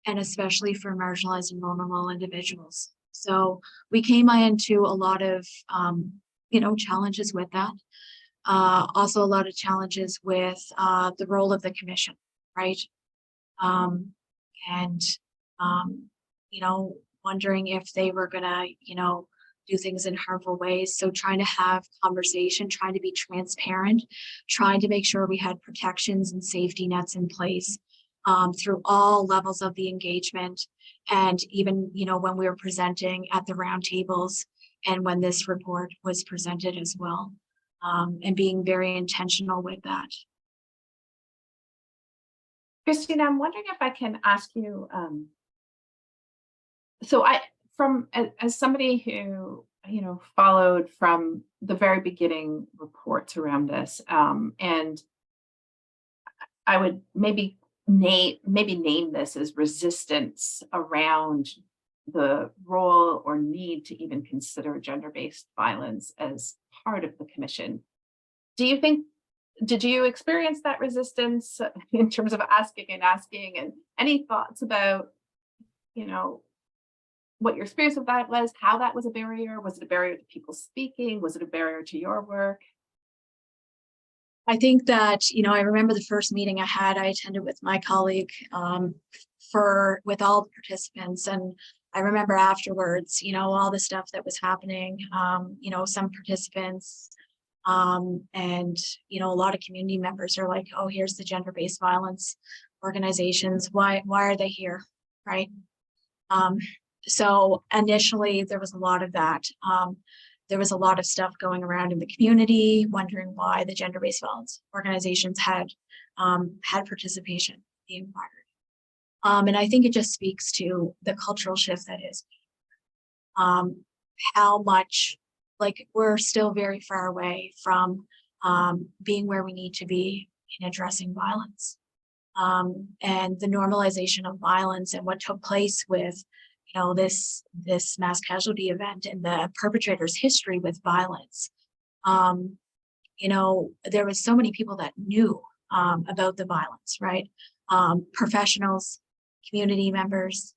and especially for marginalized and vulnerable individuals. So we came into a lot of, you know, challenges with that. Also a lot of challenges with the role of the commission, right? You know, wondering if they were gonna, you know, do things in harmful ways. So trying to have conversation, trying to be transparent, trying to make sure we had protections and safety nets in place through all levels of the engagement. And even, you know, when we were presenting at the roundtables and when this report was presented as well, and being very intentional with that. Kristina, I'm wondering if I can ask you, as somebody who, you know, followed from the very beginning reports around this, and I would maybe name this as resistance around the role or need to even consider gender-based violence as part of the commission. Did you experience that resistance in terms of asking, and any thoughts about, you know, what your experience of that was, how that was a barrier? Was it a barrier to people speaking? Was it a barrier to your work? I think that, you know, I remember the first meeting I attended with my colleague with all the participants. And I remember afterwards, you know, all the stuff that was happening, you know, some participants and, you know, a lot of community members are like, oh, here's the gender-based violence organizations. Why are they here? Right. So initially there was a lot of that. There was a lot of stuff going around in the community, wondering why the gender-based violence organizations had participation in the inquiry. And I think it just speaks to the cultural shift that is how much, like, we're still very far away from being where we need to be in addressing violence. And the normalization of violence and what took place with, you know, this mass casualty event and the perpetrator's history with violence. You know, there was so many people that knew about the violence, right? Professionals, community members,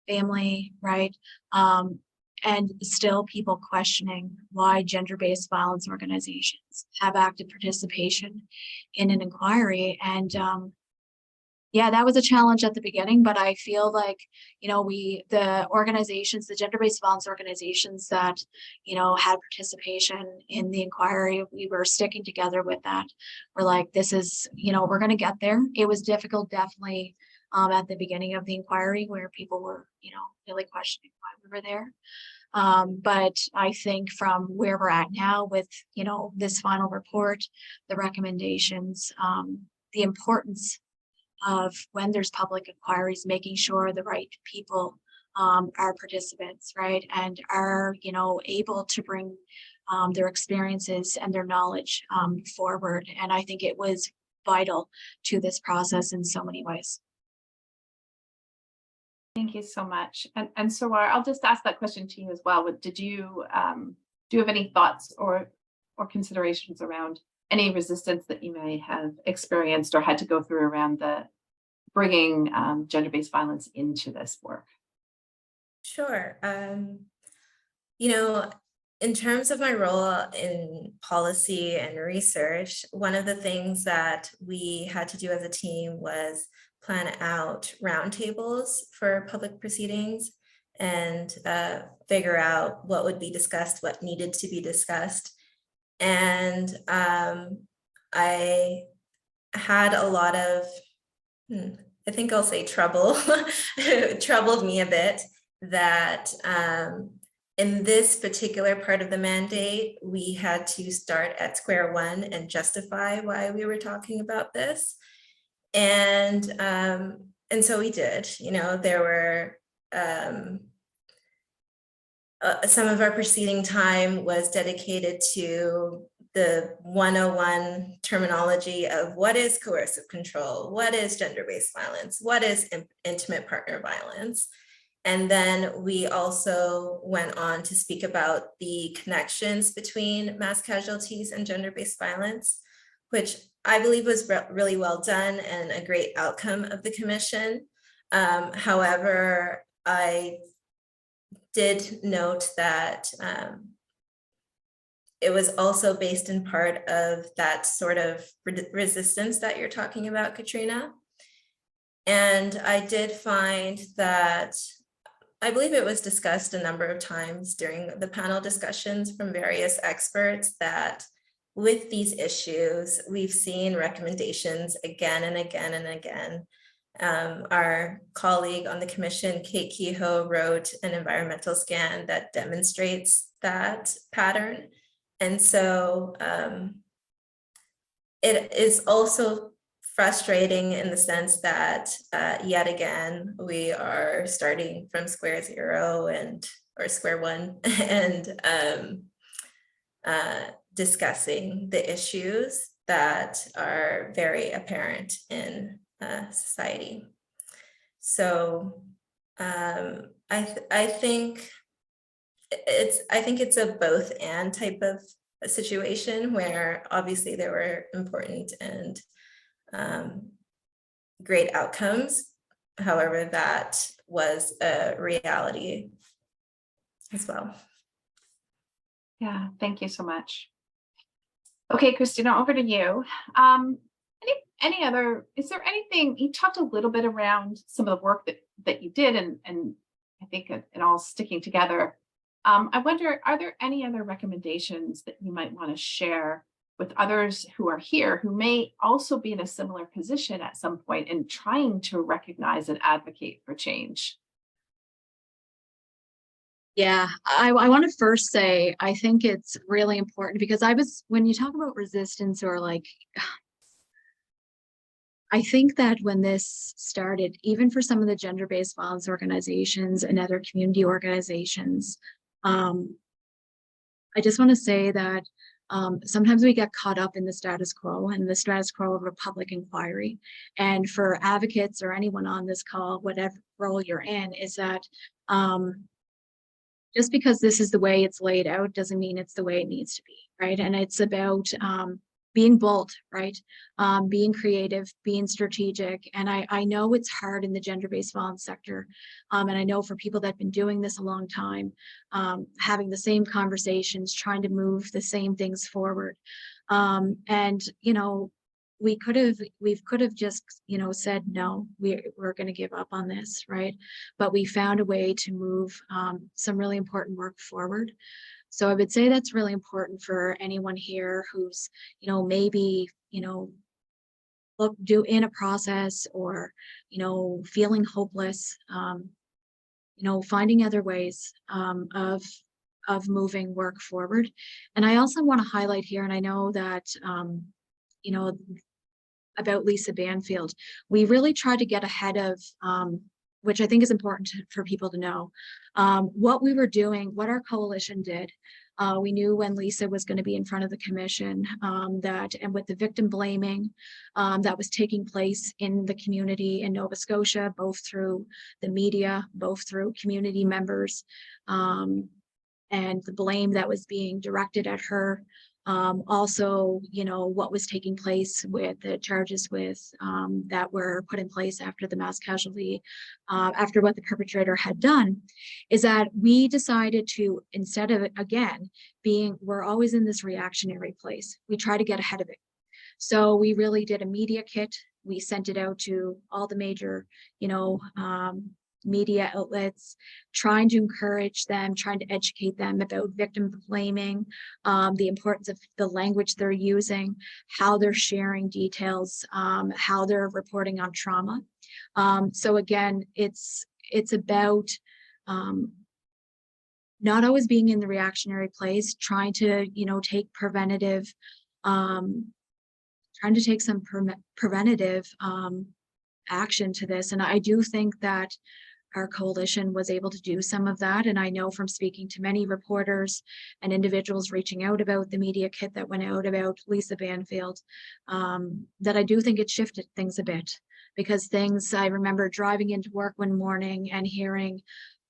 family, right? And still people questioning why gender-based violence organizations have active participation in an inquiry. And yeah, that was a challenge at the beginning, but I feel like, you know, the organizations, the gender-based violence organizations that, you know, had participation in the inquiry, we were sticking together with that. We're like, this is, you know, we're going to get there. It was difficult, definitely, at the beginning of the inquiry where people were, you know, really questioning why we were there. But I think from where we're at now with, you know, this final report, the recommendations, the importance of when there's public inquiries, making sure the right people are participants, right, and are, you know, able to bring their experiences and their knowledge forward. And I think it was vital to this process in so many ways. Thank you so much. And Serwaah, I'll just ask that question to you as well. Did you do you have any thoughts or considerations around any resistance that you may have experienced or had to go through around the bringing gender-based violence into this work? Sure. You know, in terms of my role in policy and research, one of the things that we had to do as a team was plan out roundtables for public proceedings and figure out what would be discussed, what needed to be discussed. And I had a lot of, I think I'll say trouble, it troubled me a bit that in this particular part of the mandate, we had to start at square one and justify why we were talking about this. And so we did. You know, there were some of our proceeding time was dedicated to the 101 terminology of what is coercive control, what is gender-based violence, what is intimate partner violence. And then we also went on to speak about the connections between mass casualties and gender-based violence, which I believe was really well done and a great outcome of the commission. However, I did note that it was also based in part of that sort of resistance that you're talking about, Katrina. And I did find that, I believe it was discussed a number of times during the panel discussions from various experts, that with these issues, we've seen recommendations again and again and again. Our colleague on the commission, Kate Kehoe, wrote an environmental scan that demonstrates that pattern. And so it is also frustrating in the sense that yet again, we are starting from square zero or square one and discussing the issues that are very apparent in society. So I think it's a both and type of a situation where obviously there were important and great outcomes. However, that was a reality as well. Yeah, thank you so much. Okay, Kristina, over to you. Any other, is there anything, you talked a little bit around some of the work that you did and I think it all sticking together. I wonder, are there any other recommendations that you might want to share with others who are here who may also be in a similar position at some point in trying to recognize and advocate for change? Yeah, I want to first say, I think it's really important because when you talk about resistance or like, I think that when this started, even for some of the gender-based violence organizations and other community organizations, I just want to say that sometimes we get caught up in the status quo and the status quo of a public inquiry. And for advocates or anyone on this call, whatever role you're in, is that just because this is the way it's laid out doesn't mean it's the way it needs to be, right? And it's about being bold, right? Being creative, being strategic. And I know it's hard in the gender-based violence sector. And I know for people that have been doing this a long time, having the same conversations, trying to move the same things forward. And, you know, we could have just, you know, said, no, we're going to give up on this, right? But we found a way to move some really important work forward. So I would say that's really important for anyone here who's, you know, maybe, you know, in a process or, you know, feeling hopeless, you know, finding other ways of moving work forward. And I also want to highlight here, and I know that, you know, about Lisa Banfield, we really tried to get ahead of, which I think is important for people to know, what we were doing, what our coalition did. We knew when Lisa was going to be in front of the commission and with the victim blaming that was taking place in the community in Nova Scotia, both through the media, both through community members, and the blame that was being directed at her. Also, you know, what was taking place with the charges with that were put in place after the mass casualty, after what the perpetrator had done, is that we decided to, instead of, again, we're always in this reactionary place, we try to get ahead of it. So we really did a media kit. We sent it out to all the major, you know, media outlets, trying to encourage them, trying to educate them about victim blaming, the importance of the language they're using, how they're sharing details, how they're reporting on trauma. So again, it's about not always being in the reactionary place, trying to, you know, take preventative, trying to take some preventative action to this. And I do think that our coalition was able to do some of that. And I know from speaking to many reporters and individuals reaching out about the media kit that went out about Lisa Banfield, that I do think it shifted things a bit, because I remember driving into work one morning and hearing,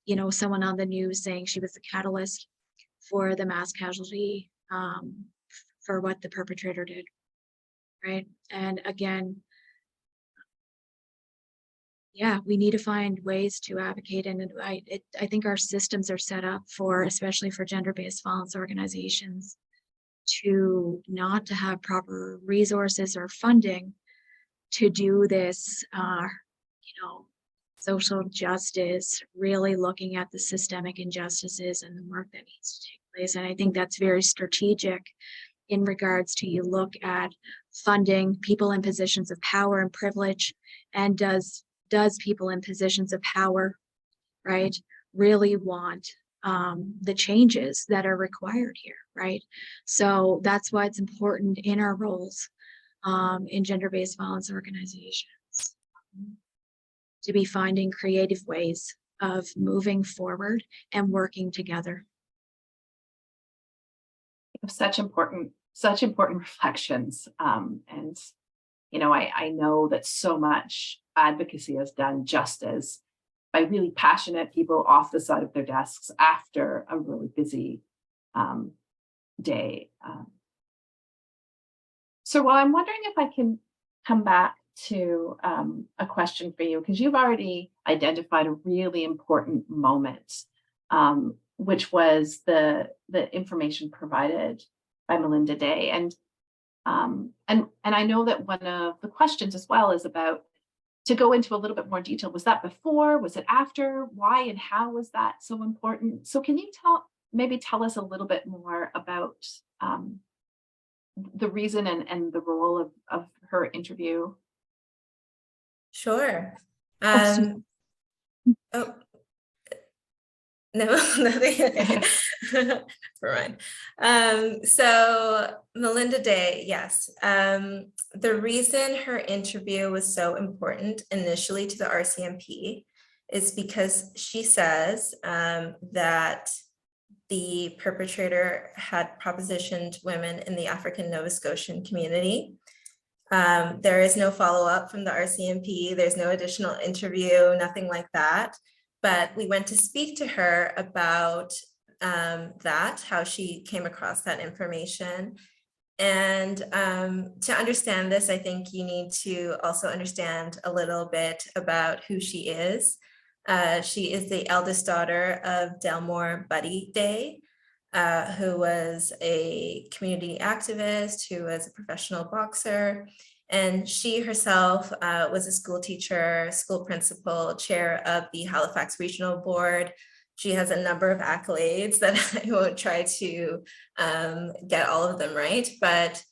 you know, someone on the news saying she was the catalyst for the mass casualty, for what the perpetrator did, right? And again, yeah, we need to find ways to advocate. And I think our systems are set up for, especially for gender-based violence organizations, not to have proper resources or funding to do this, you know, social justice, really looking at the systemic injustices and the work that needs to take place. And I think that's very strategic in regards to, you look at funding people in positions of power and privilege, and does people in positions of power, right, really want the changes that are required here, right? So that's why it's important in our roles in gender-based violence organizations to be finding creative ways of moving forward and working together. Such important reflections. And, you know, I know that so much advocacy is done just as by really passionate people off the side of their desks after a really busy day. So, well, I'm wondering if I can come back to a question for you, because you've already identified a really important moment, which was the information provided by Melinda Day. And I know that one of the questions as well is about, to go into a little bit more detail, was that before, was it after, why and how was that so important? So can you maybe tell us a little bit more about the reason and the role of her interview? Sure. Oh, no, nothing. Never mind. So Melinda Day, yes. The reason her interview was so important initially to the RCMP is because she says that the perpetrator had propositioned women in the African Nova Scotian community. There is no follow-up from the RCMP. There's no additional interview, nothing like that. But we went to speak to her about how she came across that information. And to understand this, I think you need to also understand a little bit about who she is. She is the eldest daughter of Delmore Buddy Day, who was a community activist, who was a professional boxer. And she herself was a school teacher, school principal, chair of the Halifax Regional Board. She has a number of accolades that I won't try to get all of them right. But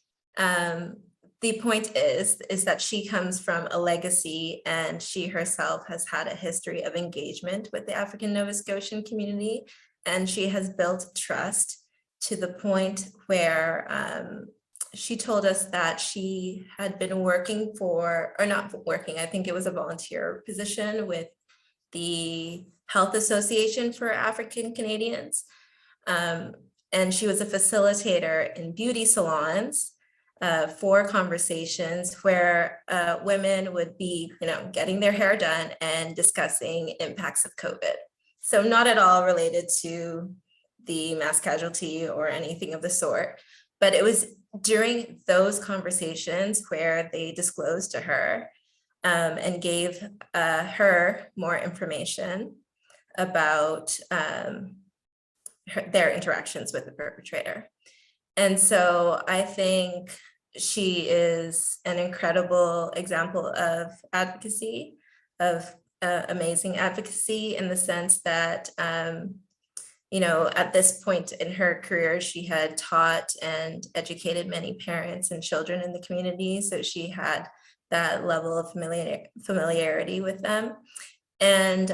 the point is that she comes from a legacy, and she herself has had a history of engagement with the African Nova Scotian community. And she has built trust to the point where she told us that she had been working I think it was a volunteer position with the Health Association for African Canadians. And she was a facilitator in beauty salons for conversations where women would be, getting their hair done and discussing impacts of COVID. So not at all related to the mass casualty or anything of the sort, But it was during those conversations where they disclosed to her and gave her more information about their interactions with the perpetrator. And so I think she is an incredible example of advocacy, of amazing advocacy, in the sense that, you know, at this point in her career, she had taught and educated many parents and children in the community. So she had that level of familiarity with them. And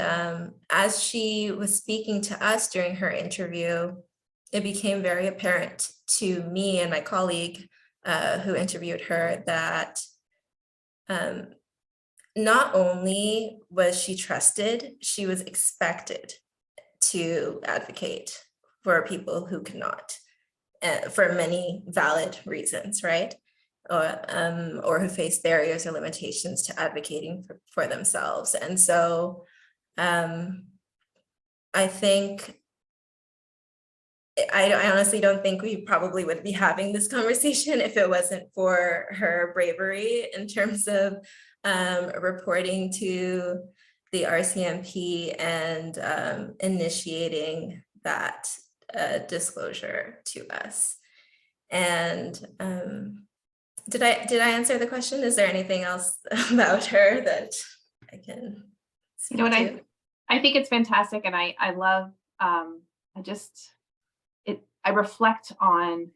as she was speaking to us during her interview, it became very apparent to me and my colleague who interviewed her that not only was she trusted, she was expected to advocate for people who cannot, for many valid reasons, right? Or who face barriers or limitations to advocating for themselves. And so I think, I honestly don't think we probably would be having this conversation if it wasn't for her bravery in terms of reporting to the RCMP and initiating that disclosure to us. And did I answer the question? Is there anything else about her that I can speak to? I think it's fantastic, and I love, I reflect on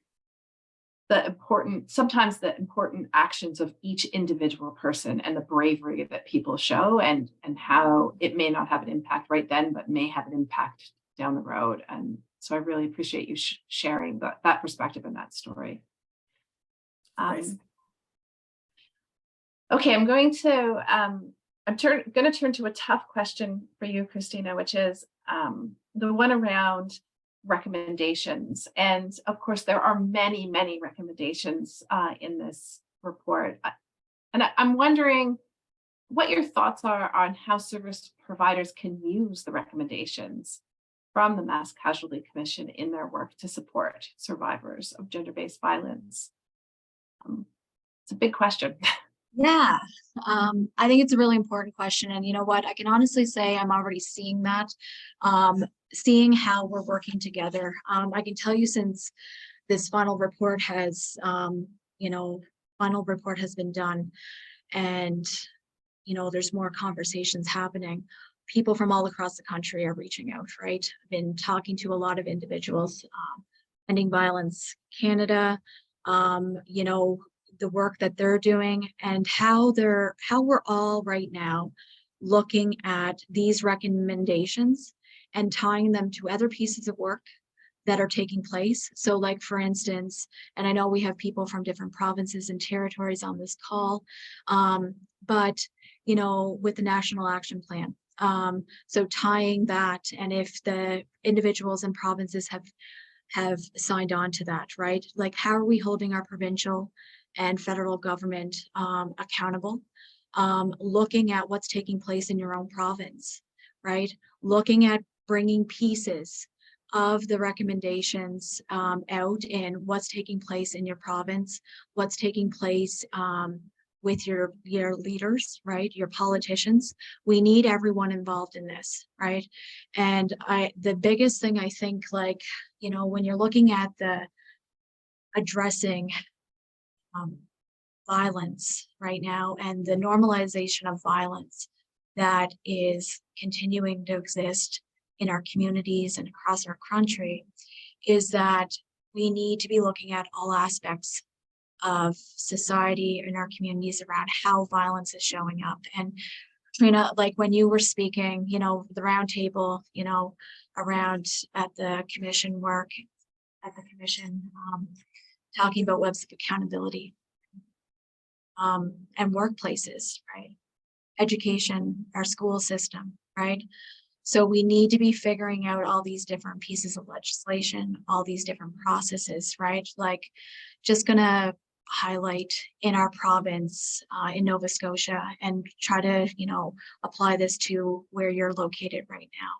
sometimes the important actions of each individual person and the bravery that people show, and how it may not have an impact right then, but may have an impact down the road. And so I really appreciate you sharing that perspective and that story. Okay, I'm going to turn to a tough question for you, Kristina, which is the one around recommendations. And of course, there are many, many recommendations in this report. And I'm wondering what your thoughts are on how service providers can use the recommendations from the Mass Casualty Commission in their work to support survivors of gender-based violence. It's a big question. Yeah, I think it's a really important question. And you know what, I can honestly say I'm already seeing that, seeing how we're working together. I can tell you, since this final report has, been done, and, there's more conversations happening. People from all across the country are reaching out, right? I've been talking to a lot of individuals, Ending Violence Canada, the work that they're doing, and how we're all right now looking at these recommendations and tying them to other pieces of work that are taking place. So like, for instance, and I know we have people from different provinces and territories on this call, but with the National Action Plan. So tying that, and if the individuals and provinces have signed on to that, right? Like, how are we holding our provincial and federal government accountable? Looking at what's taking place in your own province, right? Looking at bringing pieces of the recommendations out in what's taking place in your province, what's taking place with your leaders, right? Your politicians. We need everyone involved in this, right? And the biggest thing I think, like, when you're looking at the addressing violence right now and the normalization of violence that is continuing to exist in our communities and across our country, is that we need to be looking at all aspects of society and our communities around how violence is showing up. And Trina, like when you were speaking, the roundtable, around at the commission work, at the commission, talking about webs of accountability, and workplaces, right? Education, our school system, right? So we need to be figuring out all these different pieces of legislation, all these different processes, right? Like, just gonna highlight in our province, in Nova Scotia, and try to, apply this to where you're located right now.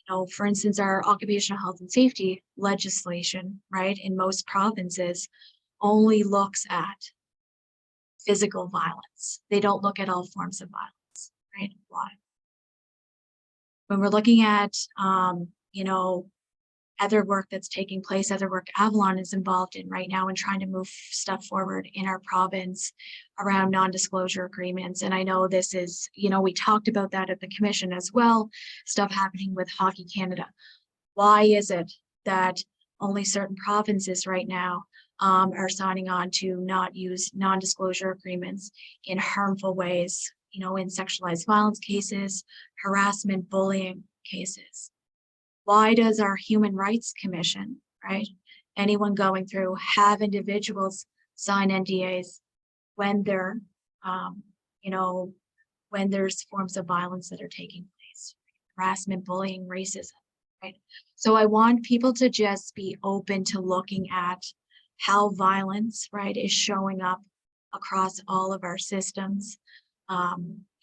know, for instance, our occupational health and safety legislation, right, in most provinces only looks at physical violence. They don't look at all forms of violence, right? Why? When we're looking at, you know, other work that's taking place, other work Avalon is involved in right now and trying to move stuff forward in our province around non-disclosure agreements. And I know this is, you know, we talked about that at the commission as well, stuff happening with Hockey Canada. Why is it that only certain provinces right now are signing on to not use non-disclosure agreements in harmful ways, you know, in sexualized violence cases, harassment, bullying cases? Why does our Human Rights Commission, right, anyone going through, have individuals sign NDAs when they're, you know, when there's forms of violence that are taking place, harassment, bullying, racism, right? So I want people to just be open to looking at how violence, right, is showing up across all of our systems,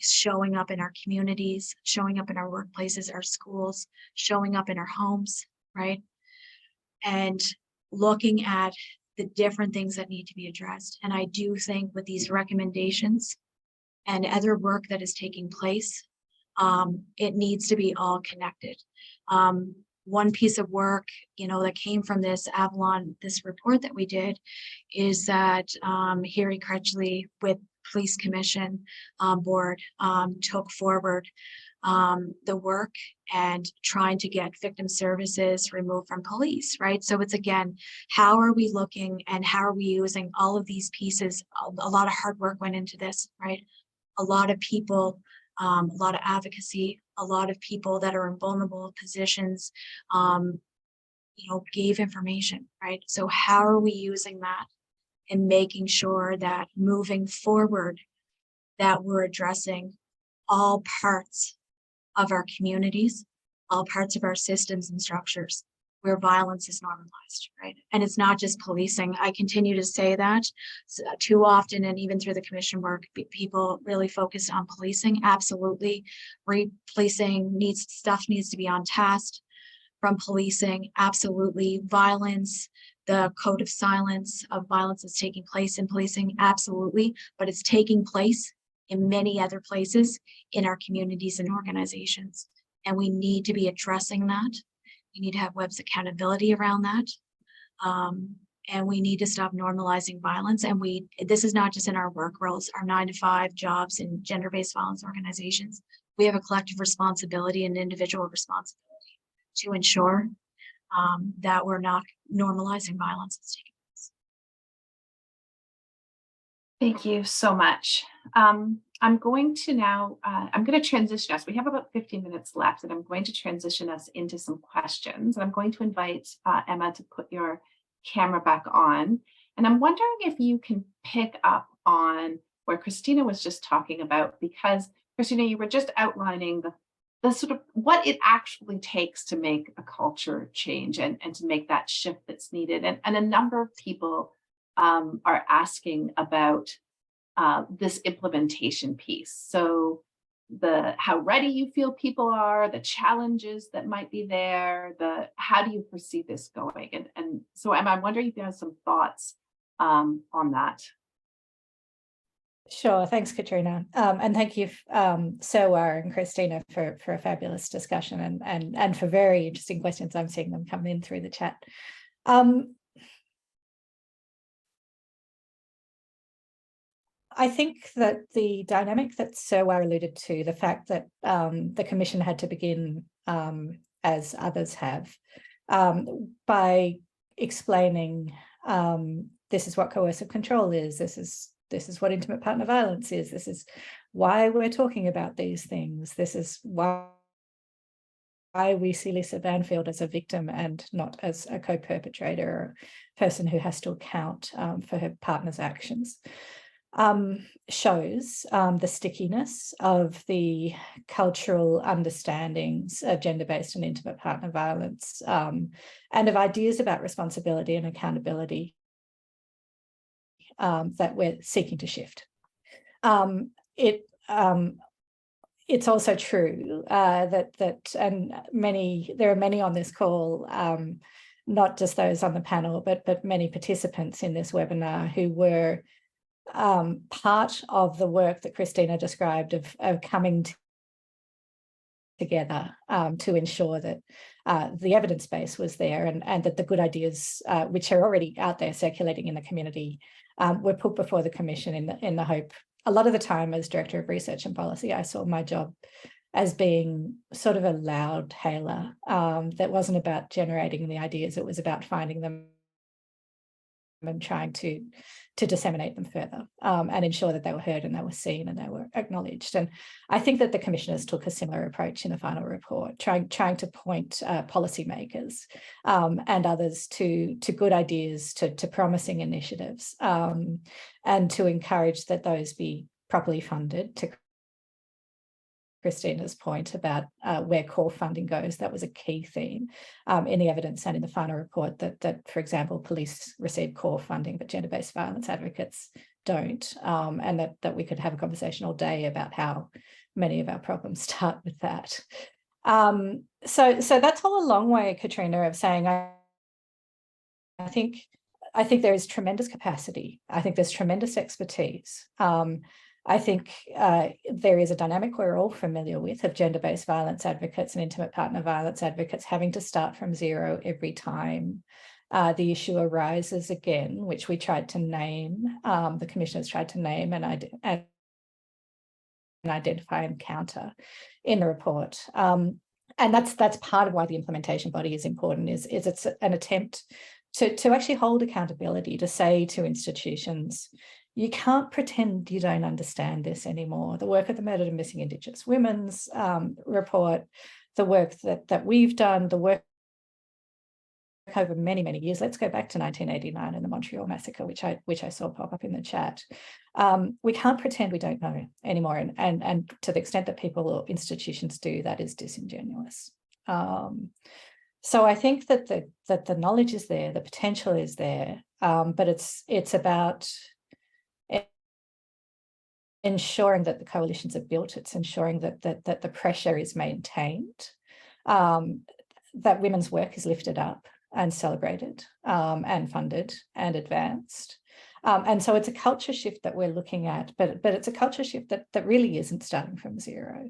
showing up in our communities, showing up in our workplaces, our schools, showing up in our homes, right? And looking at the different things that need to be addressed. And I do think with these recommendations and other work that is taking place, it needs to be all connected. One piece of work, you know, that came from this Avalon, this report that we did, is that Harry Crutchley with Police Commission board took forward the work and trying to get victim services removed from police, right? So it's, again, how are we looking and how are we using all of these pieces? A lot of hard work went into this, right? A lot of people, a lot of advocacy, a lot of people that are in vulnerable positions, you know, gave information, right? So how are we using that and making sure that moving forward, that we're addressing all parts of our communities, all parts of our systems and structures where violence is normalized, right? And it's not just policing. I continue to say that too often, and even through the commission work, people really focus on policing. Absolutely, policing stuff needs to be on task from policing. Absolutely, violence, the code of silence of violence is taking place in policing. Absolutely, but it's taking place in many other places in our communities and organizations, and we need to be addressing that. We need to have web's accountability around that. And we need to stop normalizing violence. And this is not just in our work roles, our 9-to-5 jobs in gender-based violence organizations. We have a collective responsibility and individual responsibility to ensure that we're not normalizing violence that's taking place. Thank you so much. I'm going to now, I'm going to transition us. We have about 15 minutes left, and I'm going to transition us into some questions. And I'm going to invite Emma to put your camera back on. And I'm wondering if you can pick up on where Kristina was just talking about, because Kristina, you were just outlining the sort of what it actually takes to make a culture change and to make that shift that's needed. And a number of people are asking about this implementation piece. So how ready you feel people are, the challenges that might be there, how do you foresee this going? And so Emma, I'm wondering if you have some thoughts on that. Sure, thanks, Katrina. And thank you, Serwaah and Kristina, for a fabulous discussion and for very interesting questions. I'm seeing them come in through the chat. I think that the dynamic that Serwaah alluded to, the fact that the Commission had to begin, as others have, by explaining this is what coercive control is, this is what intimate partner violence is, this is why we're talking about these things, this is why we see Lisa Banfield as a victim and not as a co-perpetrator or a person who has to account for her partner's actions. Shows the stickiness of the cultural understandings of gender-based and intimate partner violence, and of ideas about responsibility and accountability that we're seeking to shift. it's also true that there are many on this call, not just those on the panel, but many participants in this webinar who were part of the work that Kristina described of coming together to ensure that the evidence base was there and that the good ideas, which are already out there circulating in the community, were put before the Commission in the hope. A lot of the time as Director of Research and Policy, I saw my job as being sort of a loud hailer that wasn't about generating the ideas, it was about finding them and trying to disseminate them further and ensure that they were heard and they were seen and they were acknowledged. And I think that the commissioners took a similar approach in the final report, trying to point policymakers and others to good ideas, to promising initiatives, and to encourage that those be properly funded. To Kristina's point about where core funding goes, that was a key theme in the evidence and in the final report that for example, police receive core funding, but gender-based violence advocates don't, and that we could have a conversation all day about how many of our problems start with that. So that's all a long way, Katrina, of saying I think there is tremendous capacity. I think there's tremendous expertise. I think there is a dynamic we're all familiar with of gender-based violence advocates and intimate partner violence advocates having to start from zero every time the issue arises again, which we tried to name, the commissioners tried to name and identify and counter in the report. And that's part of why the implementation body is important, is it's an attempt to actually hold accountability, to say to institutions, you can't pretend you don't understand this anymore. The work of the Murdered and Missing Indigenous Women's report, the work that we've done, the work over many, many years. Let's go back to 1989 and the Montreal Massacre, which I saw pop up in the chat. We can't pretend we don't know anymore. And to the extent that people or institutions do, that is disingenuous. So I think that the knowledge is there, the potential is there, but it's about ensuring that the coalitions are built, it's ensuring that the pressure is maintained, that women's work is lifted up and celebrated and funded and advanced. And so it's a culture shift that we're looking at, but it's a culture shift that really isn't starting from zero.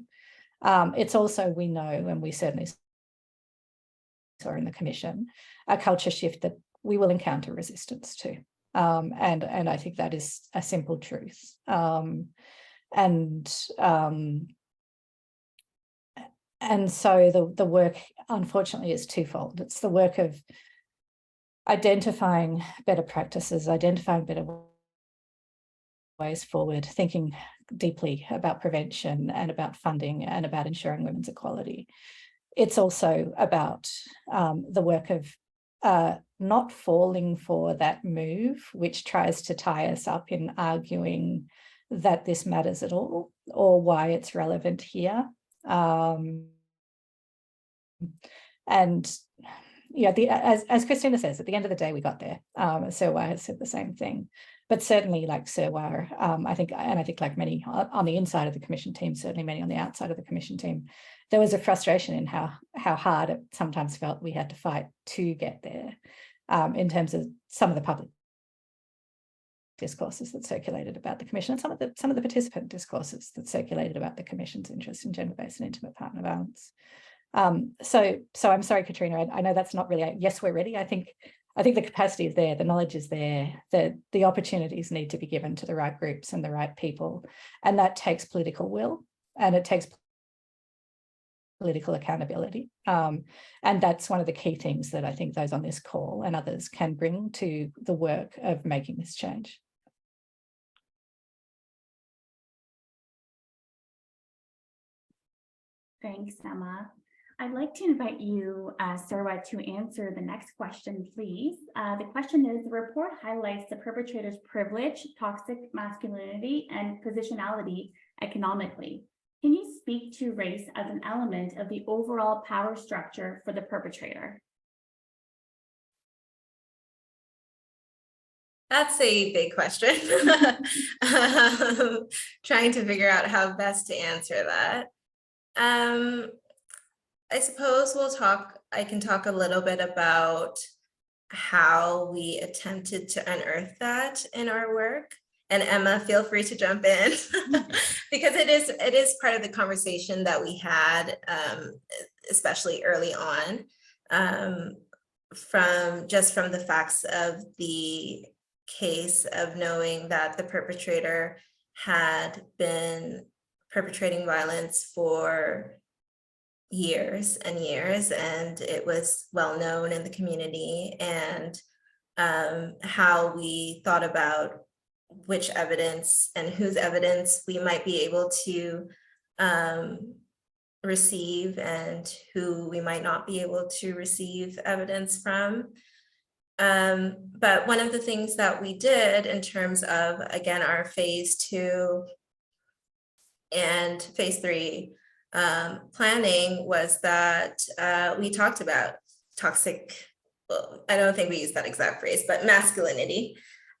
It's also, we know, and we certainly saw in the Commission, a culture shift that we will encounter resistance to. And I think that is a simple truth. And so the work, unfortunately, is twofold. It's the work of identifying better practices, identifying better ways forward, thinking deeply about prevention and about funding and about ensuring women's equality. It's also about the work of not falling for that move, which tries to tie us up in arguing that this matters at all or why it's relevant here. And yeah, as Kristina says, at the end of the day, we got there. Serwaah has said the same thing. But certainly, like Serwaah, I think like many on the inside of the Commission team, certainly many on the outside of the Commission team, there was a frustration in how hard it sometimes felt we had to fight to get there, in terms of some of the public discourses that circulated about the Commission and some of the participant discourses that circulated about the Commission's interest in gender-based and intimate partner violence. So I'm sorry, Katrina, I know that's not really a yes, we're ready. I think the capacity is there, the knowledge is there, the opportunities need to be given to the right groups and the right people. And that takes political will and it takes political accountability. And that's one of the key things that I think those on this call and others can bring to the work of making this change. Thanks, Emma. I'd like to invite you, Serwaah, to answer the next question, please. The question is, the report highlights the perpetrator's privilege, toxic masculinity, and positionality economically. Can you speak to race as an element of the overall power structure for the perpetrator? That's a big question. Trying to figure out how best to answer that. I suppose I can talk a little bit about how we attempted to unearth that in our work. And Emma, feel free to jump in because it is part of the conversation that we had, especially early on, from the facts of the case of knowing that the perpetrator had been perpetrating violence for years and years, and it was well known in the community, and how we thought about which evidence and whose evidence we might be able to receive and who we might not be able to receive evidence from. But one of the things that we did in terms of, again, our phase 2 and phase 3 planning was that we talked about toxic, well, I don't think we used that exact phrase, but masculinity.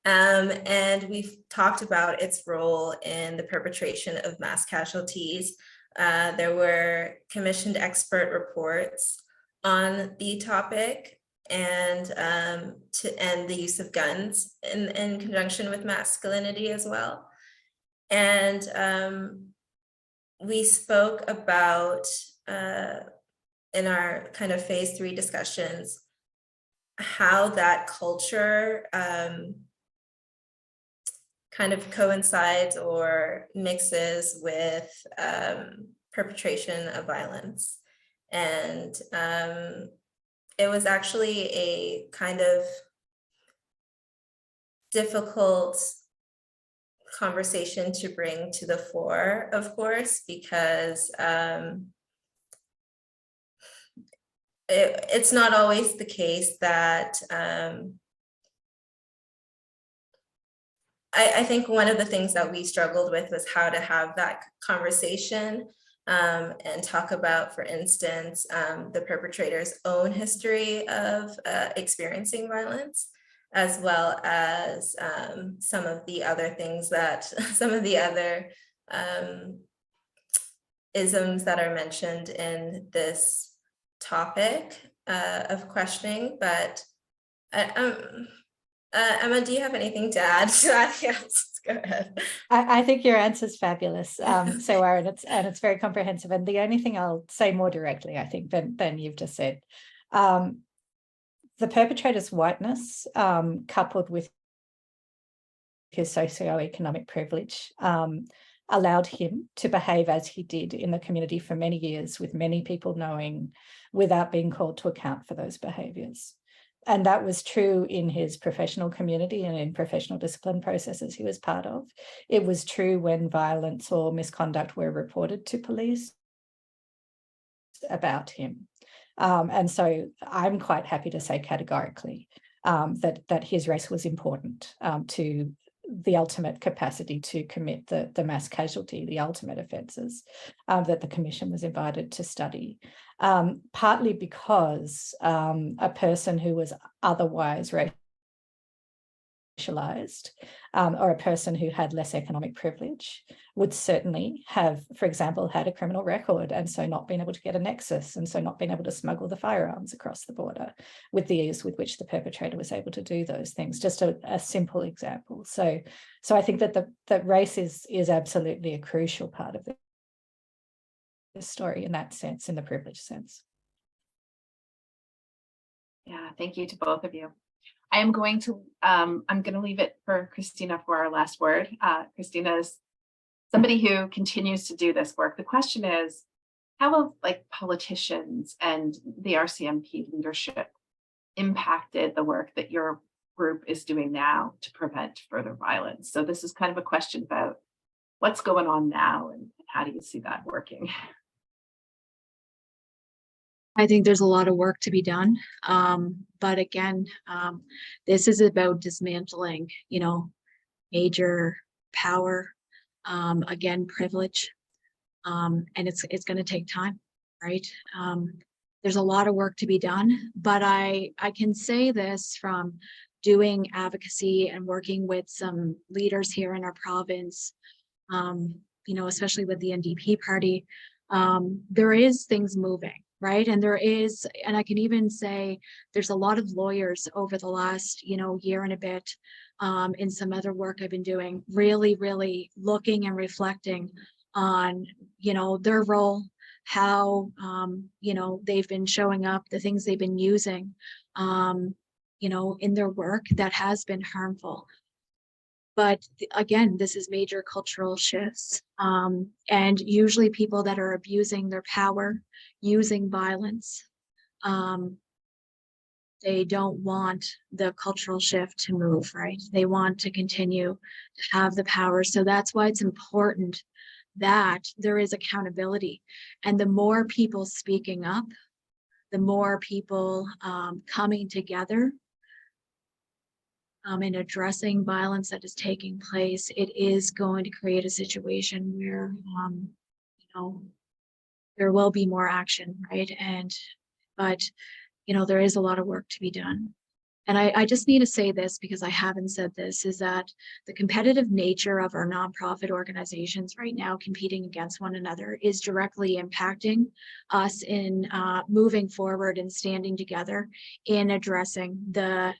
And we've talked about its role in the perpetration of mass casualties. There were commissioned expert reports on the topic and the use of guns in conjunction with masculinity as well. And we spoke about in our kind of phase 3 discussions how that culture kind of coincides or mixes with perpetration of violence. And it was actually a kind of difficult conversation to bring to the fore, of course, because it's not always the case that I think one of the things that we struggled with was how to have that conversation and talk about, for instance, the perpetrator's own history of experiencing violence, as well as some of the other things that, some of the other isms that are mentioned in this topic of questioning. But Emma, do you have anything to add to that? Yes, go ahead. I think your answer is fabulous, Serwaah, and it's very comprehensive. And the only thing I'll say more directly, I think, than you've just said, the perpetrator's whiteness, coupled with his socioeconomic privilege, allowed him to behave as he did in the community for many years, with many people knowing, without being called to account for those behaviours. And that was true in his professional community and in professional discipline processes he was part of. It was true when violence or misconduct were reported to police about him. And so I'm quite happy to say categorically that his race was important to the ultimate capacity to commit the mass casualty, the ultimate offences that the Commission was invited to study, partly because a person who was otherwise racialised or a person who had less economic privilege would certainly have, for example, had a criminal record, and so not been able to get a nexus, and so not been able to smuggle the firearms across the border with the ease with which the perpetrator was able to do those things. Just a simple example. So I think that race is absolutely a crucial part of this story in that sense, in the privilege sense. Yeah, thank you to both of you. I'm going to leave it for Kristina for our last word. Kristina is somebody who continues to do this work. The question is, how have politicians and the RCMP leadership impacted the work that your group is doing now to prevent further violence? So this is kind of a question about what's going on now and how do you see that working? I think there's a lot of work to be done. But again, this is about dismantling, major power, again, privilege, and it's going to take time, right? There's a lot of work to be done, but I can say this from doing advocacy and working with some leaders here in our province, especially with the NDP party. there is things moving, right? And I can even say there's a lot of lawyers over the last, year and a bit, in some other work I've been doing, really, really looking and reflecting on, their role, how, they've been showing up, the things they've been using, in their work that has been harmful. But again, this is major cultural shifts. And usually people that are abusing their power, using violence, they don't want the cultural shift to move, right? They want to continue to have the power. So that's why it's important that there is accountability. And the more people speaking up, the more people coming together in addressing violence that is taking place, it is going to create a situation where, there will be more action, right? But there is a lot of work to be done. And I just need to say this because I haven't said this, is that the competitive nature of our nonprofit organizations right now competing against one another is directly impacting us in moving forward and standing together in addressing the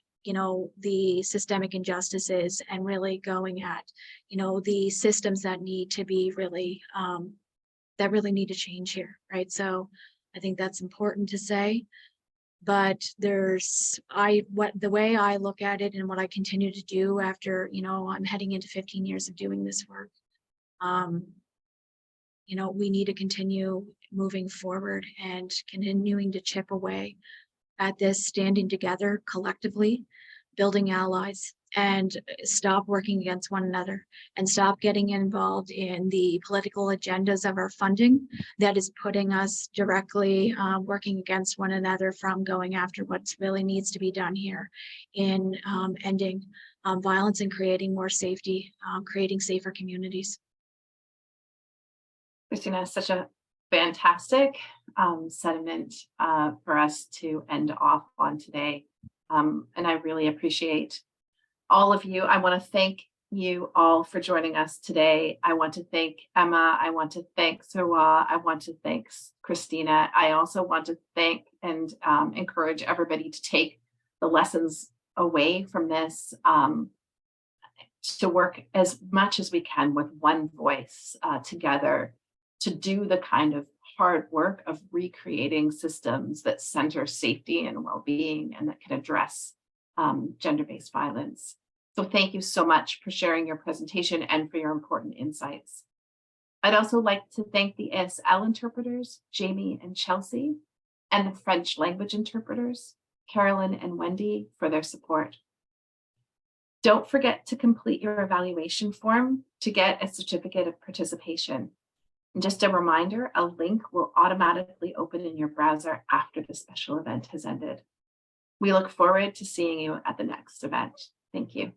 systemic injustices and really going at, the systems that need to be really, that really need to change here, right? So I think that's important to say. But the way I look at it and what I continue to do after, I'm heading into 15 years of doing this work, we need to continue moving forward and continuing to chip away at this, standing together collectively, building allies, and stop working against one another and stop getting involved in the political agendas of our funding that is putting us directly working against one another from going after what really needs to be done here in ending violence and creating more safety, creating safer communities. Kristina, such a fantastic sentiment for us to end off on today. And I really appreciate all of you. I want to thank you all for joining us today. I want to thank Emma. I want to thank Serwaah. I want to thank Kristina. I also want to thank and encourage everybody to take the lessons away from this, to work as much as we can with one voice together to do the kind of hard work of recreating systems that center safety and well-being and that can address gender-based violence. So thank you so much for sharing your presentation and for your important insights. I'd also like to thank the ASL interpreters, Jamie and Chelsea, and the French language interpreters, Carolyn and Wendy, for their support. Don't forget to complete your evaluation form to get a certificate of participation. And just a reminder, a link will automatically open in your browser after the special event has ended. We look forward to seeing you at the next event. Thank you.